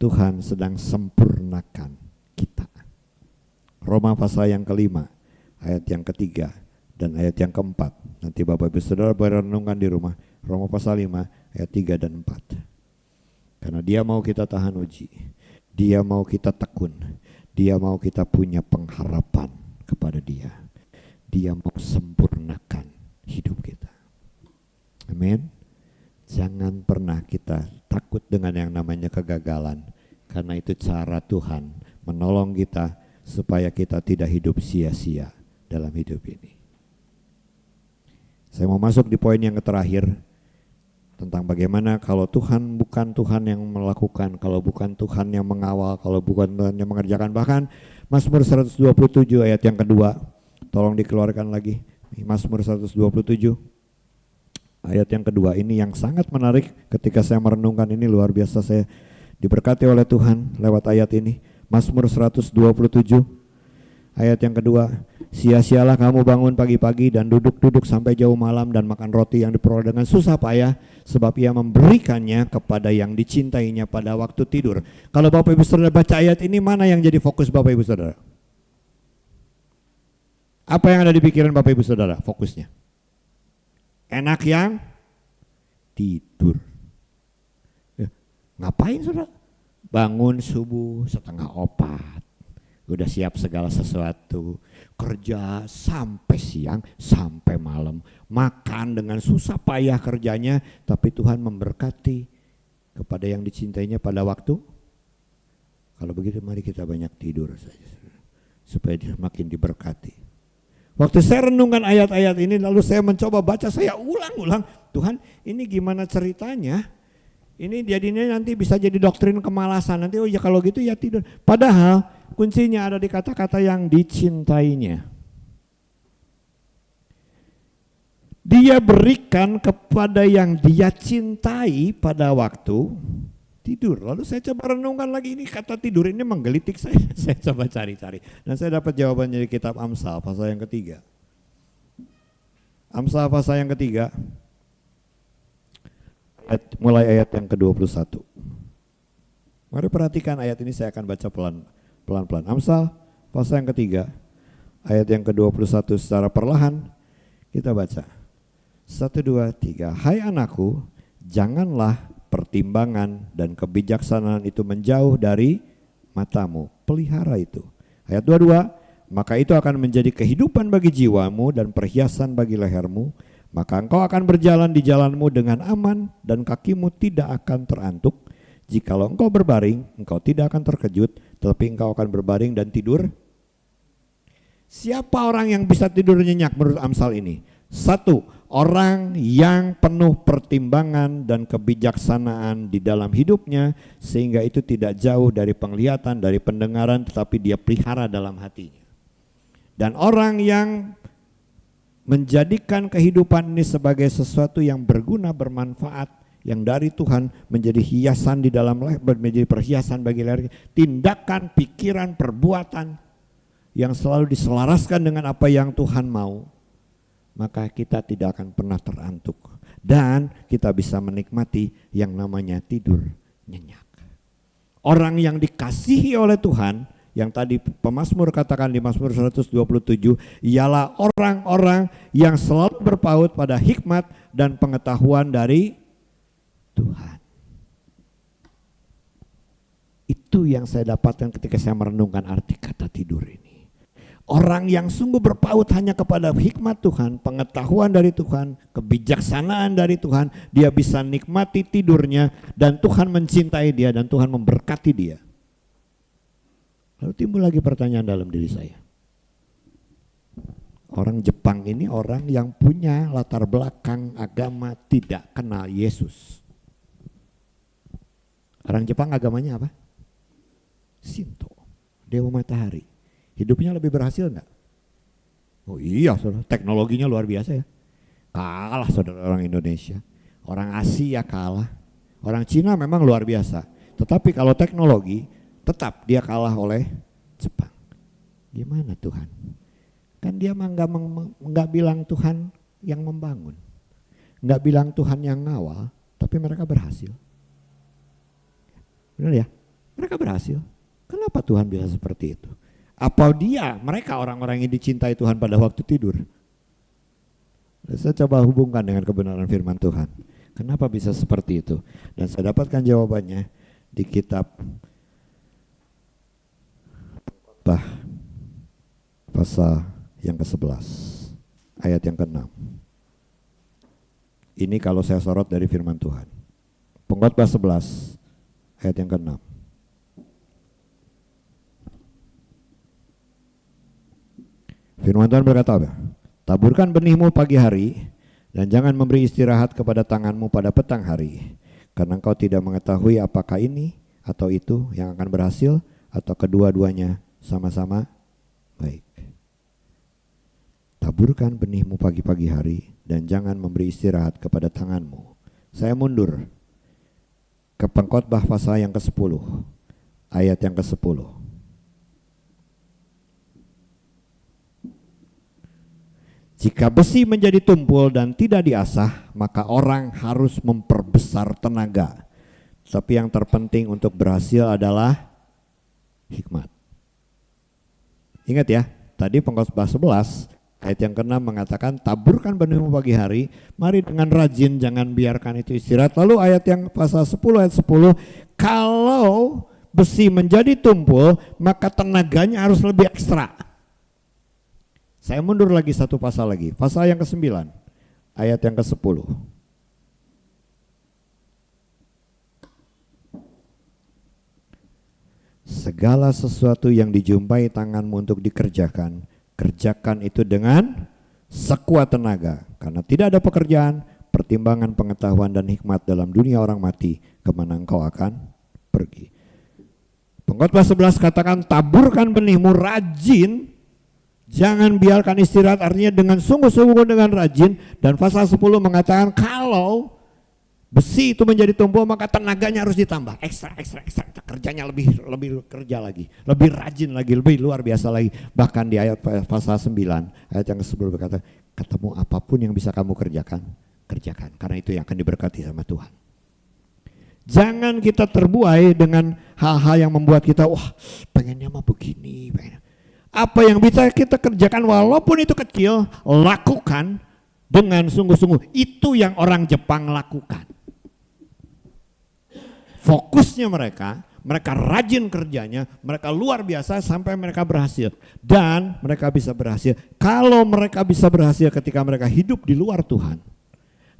Tuhan sedang sempurnakan kita. Roma pasal yang kelima, ayat yang ketiga dan ayat yang keempat. Nanti Bapak Ibu Saudara berenungkan di rumah. Roma pasal 5 ayat 3 dan 4. Karena dia mau kita tahan uji. Dia mau kita tekun. Dia mau kita punya pengharapan kepada dia. Dia mau sempurnakan hidup kita. Amin. Jangan pernah kita takut dengan yang namanya kegagalan. Karena itu cara Tuhan menolong kita supaya kita tidak hidup sia-sia dalam hidup ini. Saya mau masuk di poin yang terakhir. tentang bagaimana kalau Tuhan bukan Tuhan yang melakukan, kalau bukan Tuhan yang mengawal, kalau bukan Tuhan yang mengerjakan. Bahkan Mazmur 127 ayat yang kedua, tolong dikeluarkan lagi. Mazmur 127 ayat yang kedua, ini yang sangat menarik ketika saya merenungkan ini, luar biasa saya diberkati oleh Tuhan lewat ayat ini. Mazmur 127 ayat yang kedua, sia-sialah kamu bangun pagi-pagi dan duduk-duduk sampai jauh malam dan makan roti yang diperoleh dengan susah payah, sebab ia memberikannya kepada yang dicintainya pada waktu tidur. Kalau Bapak Ibu Saudara baca ayat ini, mana yang jadi fokus Bapak Ibu Saudara? Apa yang ada di pikiran Bapak Ibu Saudara fokusnya? Enak yang tidur. Ya, ngapain saudara? Bangun subuh 3:30, udah siap segala sesuatu, kerja sampai siang, sampai malam, makan dengan susah payah kerjanya, tapi Tuhan memberkati kepada yang dicintainya pada waktu. Kalau begitu mari kita banyak tidur saja, supaya dia makin diberkati. Waktu saya renungkan ayat-ayat ini, lalu saya mencoba baca, saya ulang-ulang, Tuhan ini gimana ceritanya? Ini jadinya nanti bisa jadi doktrin kemalasan, nanti oh ya kalau gitu ya tidur. Padahal kuncinya ada di kata-kata yang dicintainya. Dia berikan kepada yang dia cintai pada waktu tidur. Lalu saya coba renungkan lagi, ini kata tidur ini menggelitik saya. Saya coba cari-cari dan saya dapat jawabannya di kitab Amsal pasal yang ketiga. Amsal pasal yang ketiga, mulai ayat yang ke-21. Mari perhatikan ayat ini, saya akan baca pelan-pelan. Amsal pasal yang ketiga, ayat yang ke-21 secara perlahan kita baca. 1, 2, 3. Hai anakku, janganlah pertimbangan dan kebijaksanaan itu menjauh dari matamu, pelihara itu. Ayat 22, maka itu akan menjadi kehidupan bagi jiwamu dan perhiasan bagi lehermu, maka engkau akan berjalan di jalanmu dengan aman dan kakimu tidak akan terantuk. Jikalau engkau berbaring, engkau tidak akan terkejut, tetapi engkau akan berbaring dan tidur. Siapa orang yang bisa tidur nyenyak menurut Amsal ini? 1, orang yang penuh pertimbangan dan kebijaksanaan di dalam hidupnya, sehingga itu tidak jauh dari penglihatan, dari pendengaran, tetapi dia pelihara dalam hatinya. Dan orang yang menjadikan kehidupan ini sebagai sesuatu yang berguna, bermanfaat, yang dari Tuhan menjadi hiasan di dalam leher, menjadi perhiasan bagi leher, tindakan, pikiran, perbuatan yang selalu diselaraskan dengan apa yang Tuhan mau, maka kita tidak akan pernah terantuk dan kita bisa menikmati yang namanya tidur nyenyak. Orang yang dikasihi oleh Tuhan, yang tadi pemazmur katakan di Mazmur 127, ialah orang-orang yang selalu berpaut pada hikmat dan pengetahuan dari Tuhan. Itu yang saya dapatkan ketika saya merenungkan arti kata tidur ini. Orang yang sungguh berpaut hanya kepada hikmat Tuhan, pengetahuan dari Tuhan, kebijaksanaan dari Tuhan, dia bisa nikmati tidurnya dan Tuhan mencintai dia dan Tuhan memberkati dia. Lalu timbul lagi pertanyaan dalam diri saya. Orang Jepang ini orang yang punya latar belakang agama tidak kenal Yesus. Orang Jepang agamanya apa? Shinto, Dewa Matahari. Hidupnya lebih berhasil enggak? Oh iya saudara, teknologinya luar biasa ya. Kalah saudara orang Indonesia. Orang Asia kalah. Orang Cina memang luar biasa. Tetapi kalau teknologi tetap dia kalah oleh Jepang. Gimana Tuhan? Kan dia enggak bilang Tuhan yang membangun. Enggak bilang Tuhan yang ngawal, tapi mereka berhasil. Benar ya? Mereka berhasil. Kenapa Tuhan bisa seperti itu? Apa mereka orang-orang yang dicintai Tuhan pada waktu tidur? Saya coba hubungkan dengan kebenaran firman Tuhan. Kenapa bisa seperti itu? Dan saya dapatkan jawabannya di kitab pasal yang ke-11 ayat yang ke-6. Ini kalau saya sorot dari firman Tuhan. Pengkhotbah 11 ayat yang ke-6. Firman Tuhan berkata apa? Taburkan benihmu pagi hari Dan jangan memberi istirahat kepada tanganmu pada petang hari, karena engkau tidak mengetahui apakah ini atau itu yang akan berhasil, atau kedua-duanya sama-sama baik. Taburkan benihmu pagi-pagi hari, dan jangan memberi istirahat kepada tanganmu. Saya mundur ke Pengkhotbah pasal yang ke-10, ayat yang ke-10. Jika besi menjadi tumpul dan tidak diasah, maka orang harus memperbesar tenaga. Tapi yang terpenting untuk berhasil adalah hikmat. Ingat ya, tadi Pengkhotbah 11 ayat yang ke-6 mengatakan taburkan benihmu pagi hari, mari dengan rajin, jangan biarkan itu istirahat. Lalu ayat yang pasal 10 ayat 10, kalau besi menjadi tumpul maka tenaganya harus lebih ekstra. Saya mundur lagi satu pasal lagi, pasal yang ke-9 ayat yang ke-10. Segala sesuatu yang dijumpai tanganmu untuk dikerjakan, kerjakan itu dengan sekuat tenaga, karena tidak ada pekerjaan, pertimbangan, pengetahuan dan hikmat dalam dunia orang mati, kemana engkau akan pergi. Pengkhotbah 11 katakan taburkan benihmu rajin, jangan biarkan istirahat, artinya dengan sungguh-sungguh, dengan rajin. Dan pasal 10 mengatakan kalau besi itu menjadi tumpul maka tenaganya harus ditambah, ekstra, kerjanya lebih kerja lagi, lebih rajin lagi, lebih luar biasa lagi. Bahkan di ayat pasal 9 ayat yang ke-10 berkata, ketemu apapun yang bisa kamu kerjakan, karena itu yang akan diberkati sama Tuhan. Jangan kita terbuai dengan hal-hal yang membuat kita wah pengennya mah begini, apa yang bisa kita kerjakan walaupun itu kecil, lakukan dengan sungguh-sungguh. Itu yang orang Jepang lakukan. Fokusnya mereka rajin kerjanya, mereka luar biasa sampai mereka berhasil. Dan mereka bisa berhasil. Kalau mereka bisa berhasil ketika mereka hidup di luar Tuhan,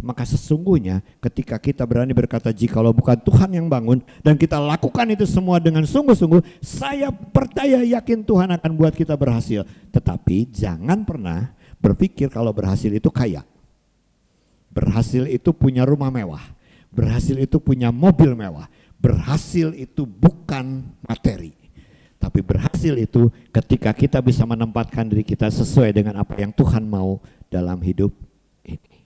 maka sesungguhnya ketika kita berani berkata jikalau bukan Tuhan yang bangun, dan kita lakukan itu semua dengan sungguh-sungguh, saya percaya yakin Tuhan akan buat kita berhasil. Tetapi jangan pernah berpikir kalau berhasil itu kaya, berhasil itu punya rumah mewah, berhasil itu punya mobil mewah. Berhasil itu bukan materi, tapi berhasil itu ketika kita bisa menempatkan diri kita sesuai dengan apa yang Tuhan mau dalam hidup ini.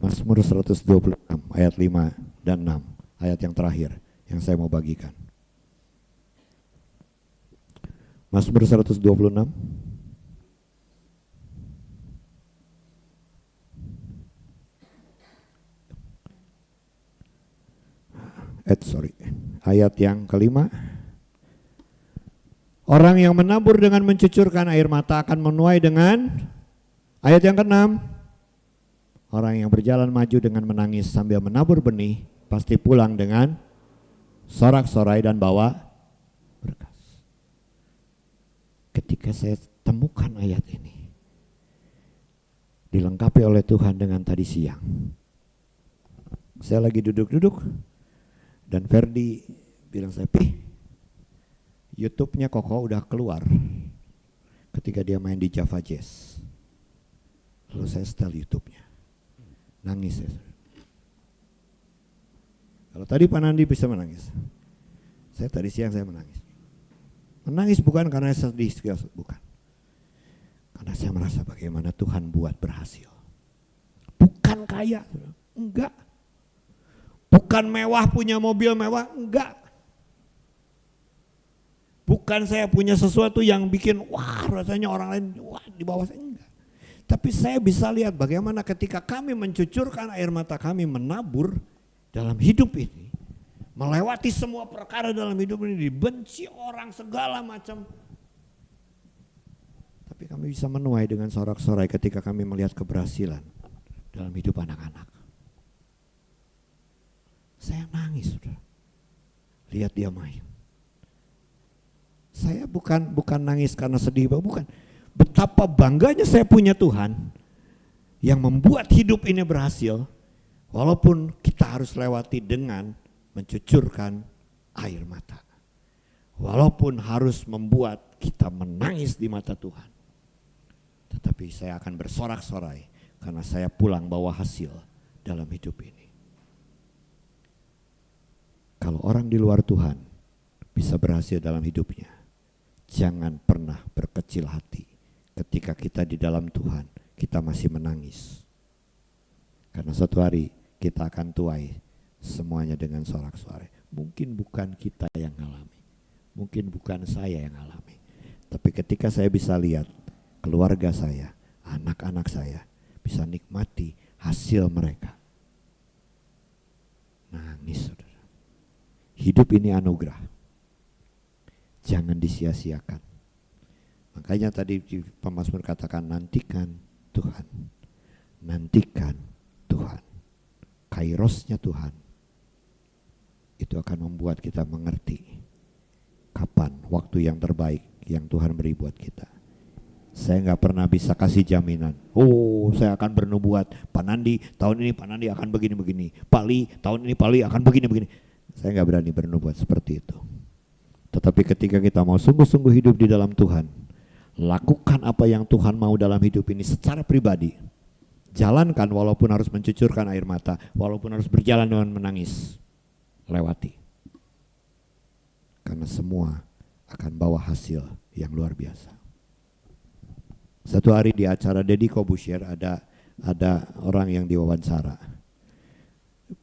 Mazmur 126 ayat 5 dan 6, ayat yang terakhir yang saya mau bagikan. Mazmur 126 ayat yang kelima. Orang yang menabur dengan mencucurkan air mata akan menuai dengan, ayat yang keenam, orang yang berjalan maju dengan menangis sambil menabur benih pasti pulang dengan sorak-sorai dan bawa berkas. Ketika saya temukan ayat ini, dilengkapi oleh Tuhan dengan tadi siang, saya lagi duduk-duduk dan Ferdi bilang saya, YouTube-nya Koko udah keluar ketika dia main di Java Jazz. Lalu saya setel YouTube-nya, nangis saya. Kalau tadi Pak Nandi bisa menangis, saya tadi siang saya menangis. Menangis bukan karena sedih, bukan. Karena saya merasa bagaimana Tuhan buat berhasil. Bukan kaya, enggak. Bukan mewah, punya mobil mewah, enggak. Bukan saya punya sesuatu yang bikin wah rasanya orang lain wah di bawah saya, enggak. Tapi saya bisa lihat bagaimana ketika kami mencucurkan air mata kami menabur dalam hidup ini, melewati semua perkara dalam hidup ini, dibenci orang segala macam. Tapi kami bisa menuai dengan sorak-sorai ketika kami melihat keberhasilan dalam hidup anak-anak. Saya nangis, saudara. Lihat dia main. Saya bukan nangis karena sedih, bukan. Betapa bangganya saya punya Tuhan yang membuat hidup ini berhasil, walaupun kita harus lewati dengan mencucurkan air mata. Walaupun harus membuat kita menangis di mata Tuhan. Tetapi Tapi saya akan bersorak-sorai karena saya pulang bawa hasil dalam hidup ini. Kalau orang di luar Tuhan bisa berhasil dalam hidupnya, jangan pernah berkecil hati ketika kita di dalam Tuhan, kita masih menangis. Karena suatu hari kita akan tuai semuanya dengan sorak-sorai. Mungkin bukan kita yang alami, mungkin bukan saya yang alami. Tapi ketika saya bisa lihat keluarga saya, anak-anak saya bisa nikmati hasil mereka, nangis saudara. Hidup ini anugerah, jangan disia-siakan. Makanya tadi pemazmur katakan nantikan Tuhan, nantikan Tuhan. Kairosnya Tuhan itu akan membuat kita mengerti kapan waktu yang terbaik yang Tuhan beri buat kita. Saya nggak pernah bisa kasih jaminan. Oh, saya akan bernubuat. Pak Nandi tahun ini Pak Nandi akan begini-begini. Pak Li tahun ini Pak Li akan begini-begini. Saya nggak berani bernubuat seperti itu. Tetapi ketika kita mau sungguh-sungguh hidup di dalam Tuhan, lakukan apa yang Tuhan mau dalam hidup ini secara pribadi. Jalankan walaupun harus mencucurkan air mata, walaupun harus berjalan dengan menangis. Lewati. Karena semua akan bawa hasil yang luar biasa. Satu hari di acara Deddy Corbuzier ada orang yang diwawancara.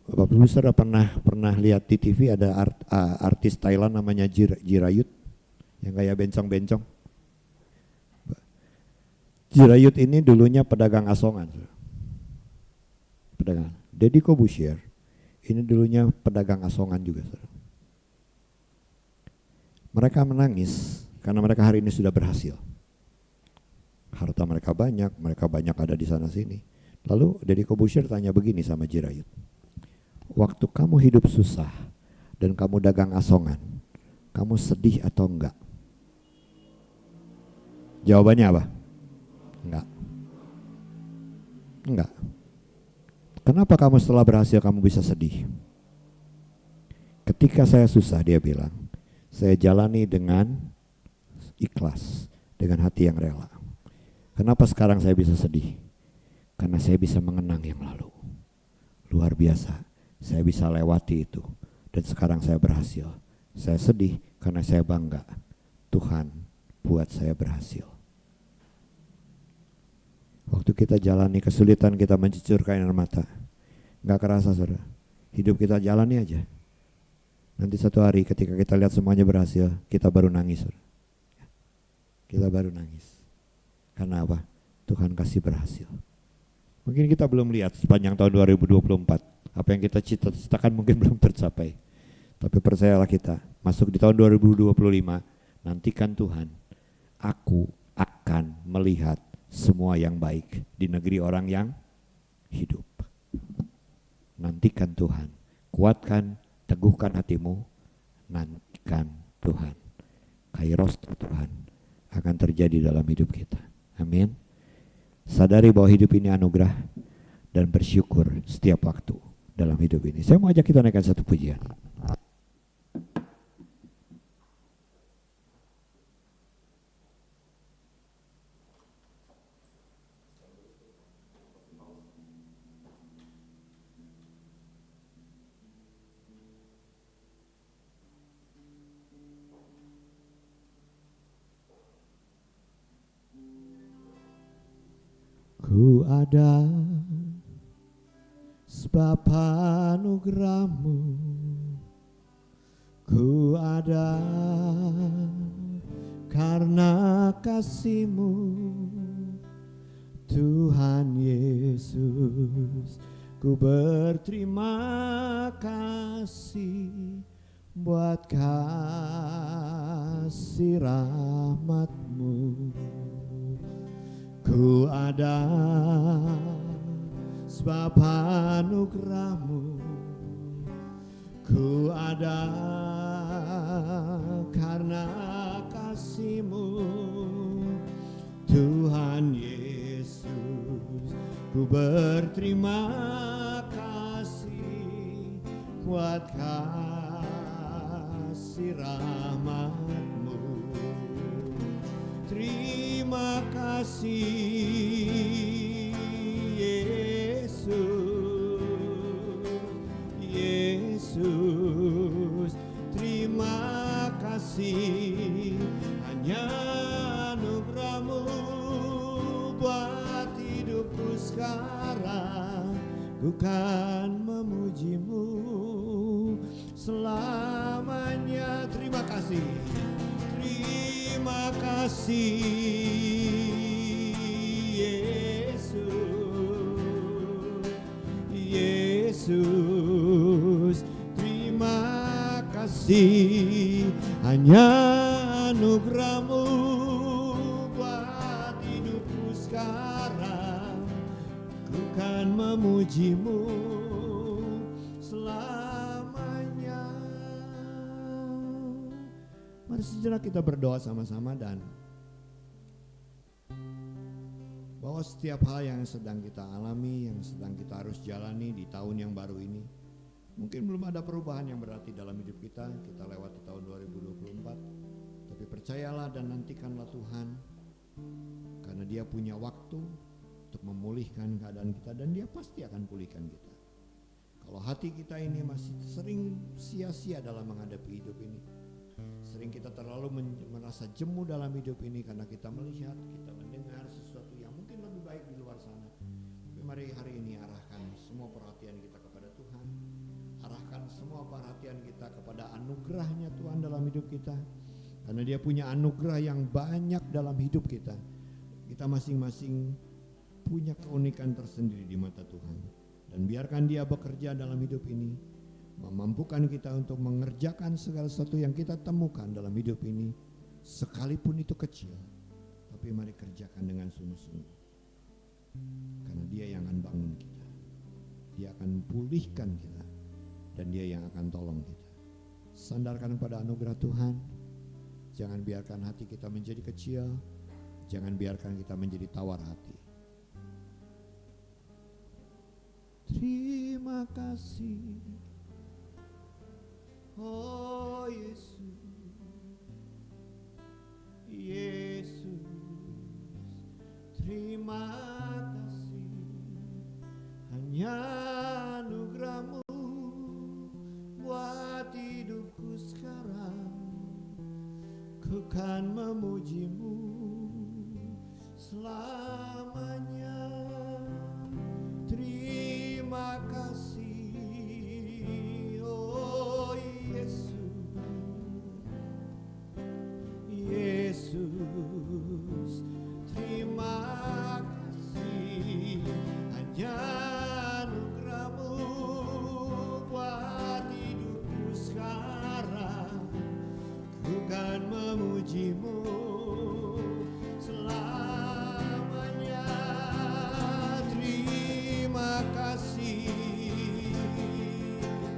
Bapak Ibu saudara pernah lihat di TV ada artis Thailand namanya Jirayut yang kayak bencong-bencong. Jirayut ini dulunya pedagang asongan. Pedagang. Deddy Corbuzier ini dulunya pedagang asongan juga. Saudara. Mereka menangis karena mereka hari ini sudah berhasil. Harta mereka banyak ada di sana sini. Lalu Deddy Corbuzier tanya begini sama Jirayut. Waktu kamu hidup susah dan kamu dagang asongan, kamu sedih atau enggak? Jawabannya apa? Enggak. Enggak. Kenapa kamu setelah berhasil kamu bisa sedih? Ketika saya susah, dia bilang, saya jalani dengan ikhlas, dengan hati yang rela. Kenapa sekarang saya bisa sedih? Karena saya bisa mengenang yang lalu. Luar biasa. Saya bisa lewati itu dan sekarang saya berhasil. Saya sedih karena saya bangga. Tuhan buat saya berhasil. Waktu kita jalani kesulitan, kita mencucurkan air mata. Gak kerasa saudara. Hidup kita jalani aja. Nanti satu hari ketika kita lihat semuanya berhasil, kita baru nangis saudara. Kita baru nangis. Karena apa? Tuhan kasih berhasil. Mungkin kita belum lihat sepanjang tahun 2024. Apa yang kita cita-citakan mungkin belum tercapai. Tapi percayalah kita, masuk di tahun 2025, nantikan Tuhan. Aku akan melihat semua yang baik di negeri orang yang hidup. Nantikan Tuhan. Kuatkan, teguhkan hatimu. Nantikan Tuhan. Kairos Tuhan akan terjadi dalam hidup kita. Amin. Sadari bahwa hidup ini anugerah dan bersyukur setiap waktu dalam hidup ini. Saya mau ajak kita naikkan satu pujian. Ku ada sebab anugerahmu, ku ada karena kasih-Mu, Tuhan Yesus. Ku berterima kasih buat kasih rahmat-Mu. Ku ada sebab anugerah-Mu, ku ada karena kasih-Mu, Tuhan Yesus. Ku berterima kasih buat kasih rahmat-Mu. Terima kasih sekarang, ku kan memujimu selamanya. Terima kasih, terima kasih Yesus, Yesus, terima kasih. Hanya anugerah-Mu buat hidupku sekarang, ku kan memujimu selamanya. Mari sejenak kita berdoa sama-sama dan bahwa setiap hal yang sedang kita alami, yang sedang kita harus jalani di tahun yang baru ini, mungkin belum ada perubahan yang berarti dalam hidup kita lewati tahun 2024, tapi percayalah dan nantikanlah Tuhan, karena Dia punya waktu untuk memulihkan keadaan kita dan Dia pasti akan pulihkan kita. Kalau hati kita ini masih sering sia-sia dalam menghadapi hidup ini, sering kita terlalu merasa jemu dalam hidup ini karena kita melihat, kita mendengar sesuatu yang mungkin lebih baik di luar sana. Tapi mari hari ini arahkan semua perhatian kita kepada Tuhan, arahkan semua perhatian kita kepada anugerahnya Tuhan dalam hidup kita, karena Dia punya anugerah yang banyak dalam hidup kita. Kita masing-masing punya keunikan tersendiri di mata Tuhan, dan biarkan Dia bekerja dalam hidup ini, memampukan kita untuk mengerjakan segala sesuatu yang kita temukan dalam hidup ini, sekalipun itu kecil, tapi mari kerjakan dengan sungguh-sungguh, karena Dia yang akan bangun kita, Dia akan pulihkan kita, dan Dia yang akan tolong kita. Sandarkan pada anugerah Tuhan, jangan biarkan hati kita menjadi kecil, jangan biarkan kita menjadi tawar hati. Terima kasih, oh Yesus, Yesus, terima kasih. Hanya anugerah-Mu buat hidupku sekarang, ku kan memuji-Mu selamanya. Terima kasih, oh Yesus, Yesus, terima kasih. Hanya anugerah-Mu buat hidupku sekarang, ku kan memuji-Mu selamanya. Terima kasih,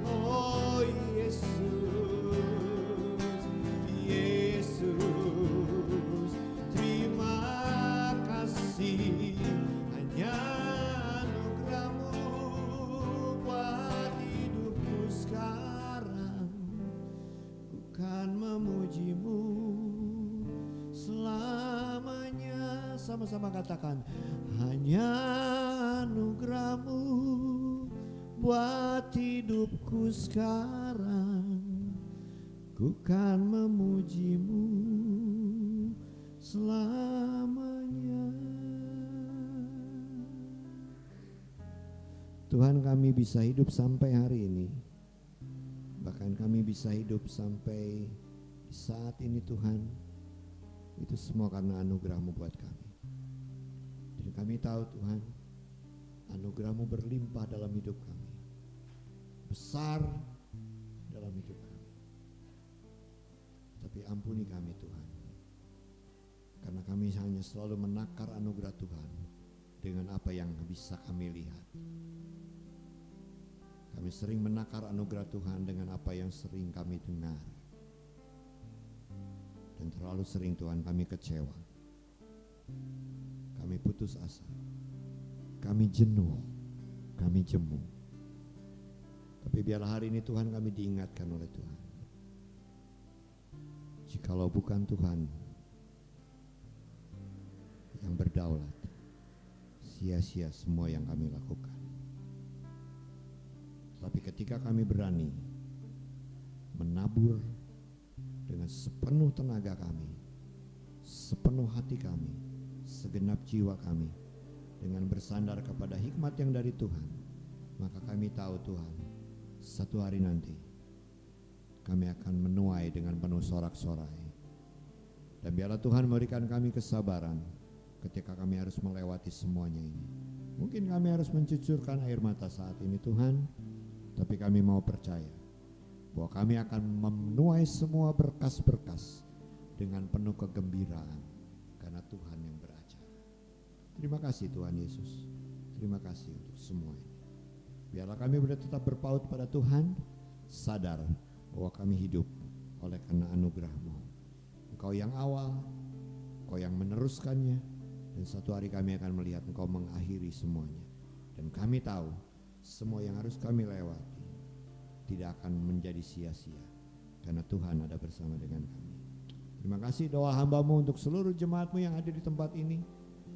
oh Yesus, Yesus, terima kasih. Hanya anugerah-Mu buat hidupku sekarang, ku kan memuji-Mu selamanya. Sama-sama katakan, hanya anugerah-Mu buat hidupku sekarang, ku kan memuji-Mu selamanya. Tuhan, kami bisa hidup sampai hari ini, bahkan kami bisa hidup sampai di saat ini Tuhan, itu semua karena anugerah-Mu buat kami. Dan kami tahu Tuhan, anugerah-Mu berlimpah dalam hidup kami, besar dalam hidup kami. Tapi ampuni kami Tuhan, karena kami hanya selalu menakar anugerah Tuhan dengan apa yang bisa kami lihat. Kami sering menakar anugerah Tuhan dengan apa yang sering kami dengar. Dan terlalu sering Tuhan kami kecewa, kami putus asa, kami jenuh, kami jemu. Tapi biarlah hari ini Tuhan kami diingatkan oleh Tuhan, jikalau bukan Tuhan yang berdaulat, sia-sia semua yang kami lakukan. Tapi ketika kami berani menabur dengan sepenuh tenaga kami, sepenuh hati kami, segenap jiwa kami, dengan bersandar kepada hikmat yang dari Tuhan, maka kami tahu Tuhan, satu hari nanti kami akan menuai dengan penuh sorak-sorai. Dan biarlah Tuhan memberikan kami kesabaran ketika kami harus melewati semuanya ini. Mungkin kami harus mencucurkan air mata saat ini Tuhan, tapi kami mau percaya bahwa kami akan menuai semua berkas-berkas dengan penuh kegembiraan karena Tuhan yang beracara. Terima kasih Tuhan Yesus. Terima kasih untuk semua ini. Biarlah kami boleh tetap berpaut pada Tuhan, sadar bahwa kami hidup oleh karena anugerah-Mu. Engkau yang awal, Engkau yang meneruskannya, dan satu hari kami akan melihat Engkau mengakhiri semuanya. Dan kami tahu semua yang harus kami lewati tidak akan menjadi sia-sia karena Tuhan ada bersama dengan kami. Terima kasih doa hamba-Mu untuk seluruh jemaat-Mu yang ada di tempat ini,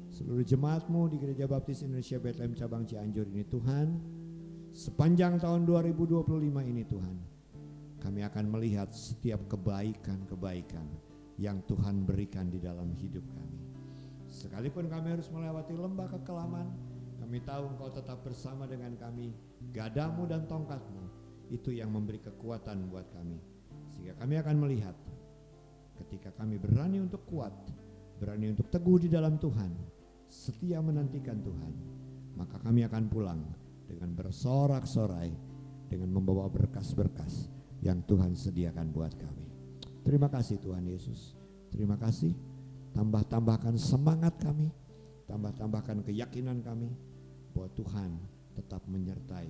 seluruh jemaat-Mu di Gereja Baptis Indonesia Bethlehem Cabang Cianjur ini Tuhan. Sepanjang tahun 2025 ini Tuhan, kami akan melihat setiap kebaikan-kebaikan yang Tuhan berikan di dalam hidup kami. Sekalipun kami harus melewati lembah kekelaman, kami tahu Engkau tetap bersama dengan kami. Gadamu dan tongkat-Mu itu yang memberi kekuatan buat kami, sehingga kami akan melihat ketika kami berani untuk kuat, berani untuk teguh di dalam Tuhan, setia menantikan Tuhan, maka kami akan pulang dengan bersorak-sorai, dengan membawa berkas-berkas yang Tuhan sediakan buat kami. Terima kasih Tuhan Yesus. Terima kasih. Tambah-tambahkan semangat kami, tambah-tambahkan keyakinan kami bahwa Tuhan tetap menyertai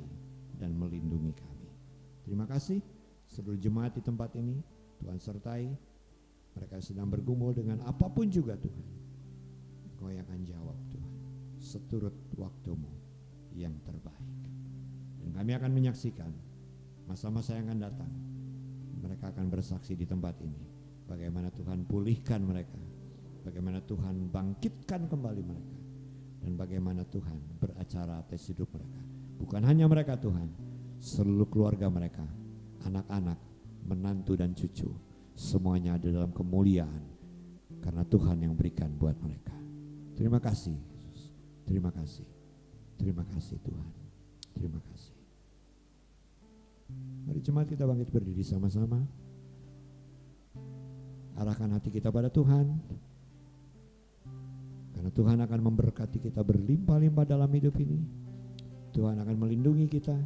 dan melindungi kami. Terima kasih seluruh jemaat di tempat ini, Tuhan sertai. Mereka sedang bergumul dengan apapun juga Tuhan, Engkau yang akan jawab Tuhan, seturut waktu-Mu yang terbaik. Dan kami akan menyaksikan masa-masa yang akan datang. Mereka akan bersaksi di tempat ini bagaimana Tuhan pulihkan mereka, bagaimana Tuhan bangkitkan kembali mereka, dan bagaimana Tuhan beracara atas hidup mereka. Bukan hanya mereka Tuhan, seluruh keluarga mereka, anak-anak, menantu dan cucu, semuanya ada dalam kemuliaan karena Tuhan yang berikan buat mereka. Terima kasih Yesus. Terima kasih. Terima kasih Tuhan. Terima kasih. Mari jemaat kita bangkit berdiri sama-sama. Arahkan hati kita pada Tuhan, karena Tuhan akan memberkati kita berlimpah-limpah dalam hidup ini. Tuhan akan melindungi kita,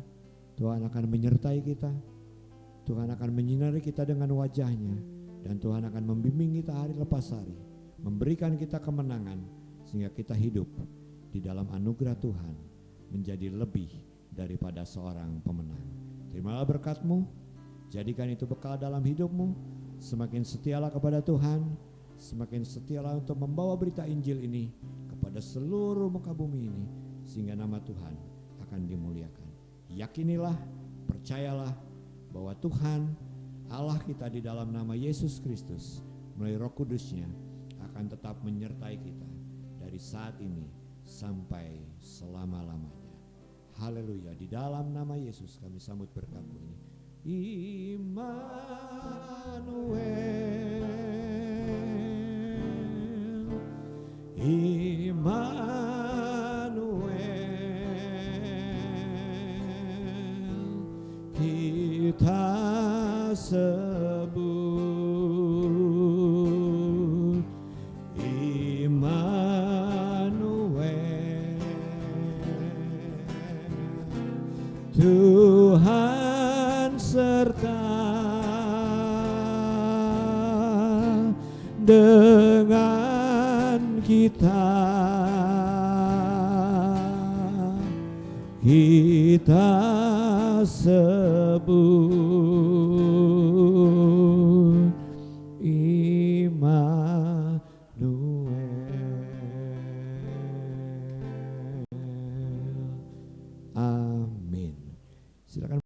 Tuhan akan menyertai kita, Tuhan akan menyinari kita dengan wajahnya, dan Tuhan akan membimbing kita hari lepas hari, memberikan kita kemenangan sehingga kita hidup di dalam anugerah Tuhan menjadi lebih daripada seorang pemenang. Terimalah berkat-Mu, jadikan itu bekal dalam hidup-Mu. Semakin setialah kepada Tuhan, semakin setialah untuk membawa berita Injil ini kepada seluruh muka bumi ini, sehingga nama Tuhan akan dimuliakan. Yakinilah, percayalah bahwa Tuhan Allah kita di dalam nama Yesus Kristus melalui Roh Kudus-Nya akan tetap menyertai kita dari saat ini sampai selama-lamanya. Haleluya. Di dalam nama Yesus kami sambut berkat-Mu ini. Immanuel, kita sebut Immanuel, Tuhan serta dengan kita, kita sebut Immanuel. Amin. Silakan.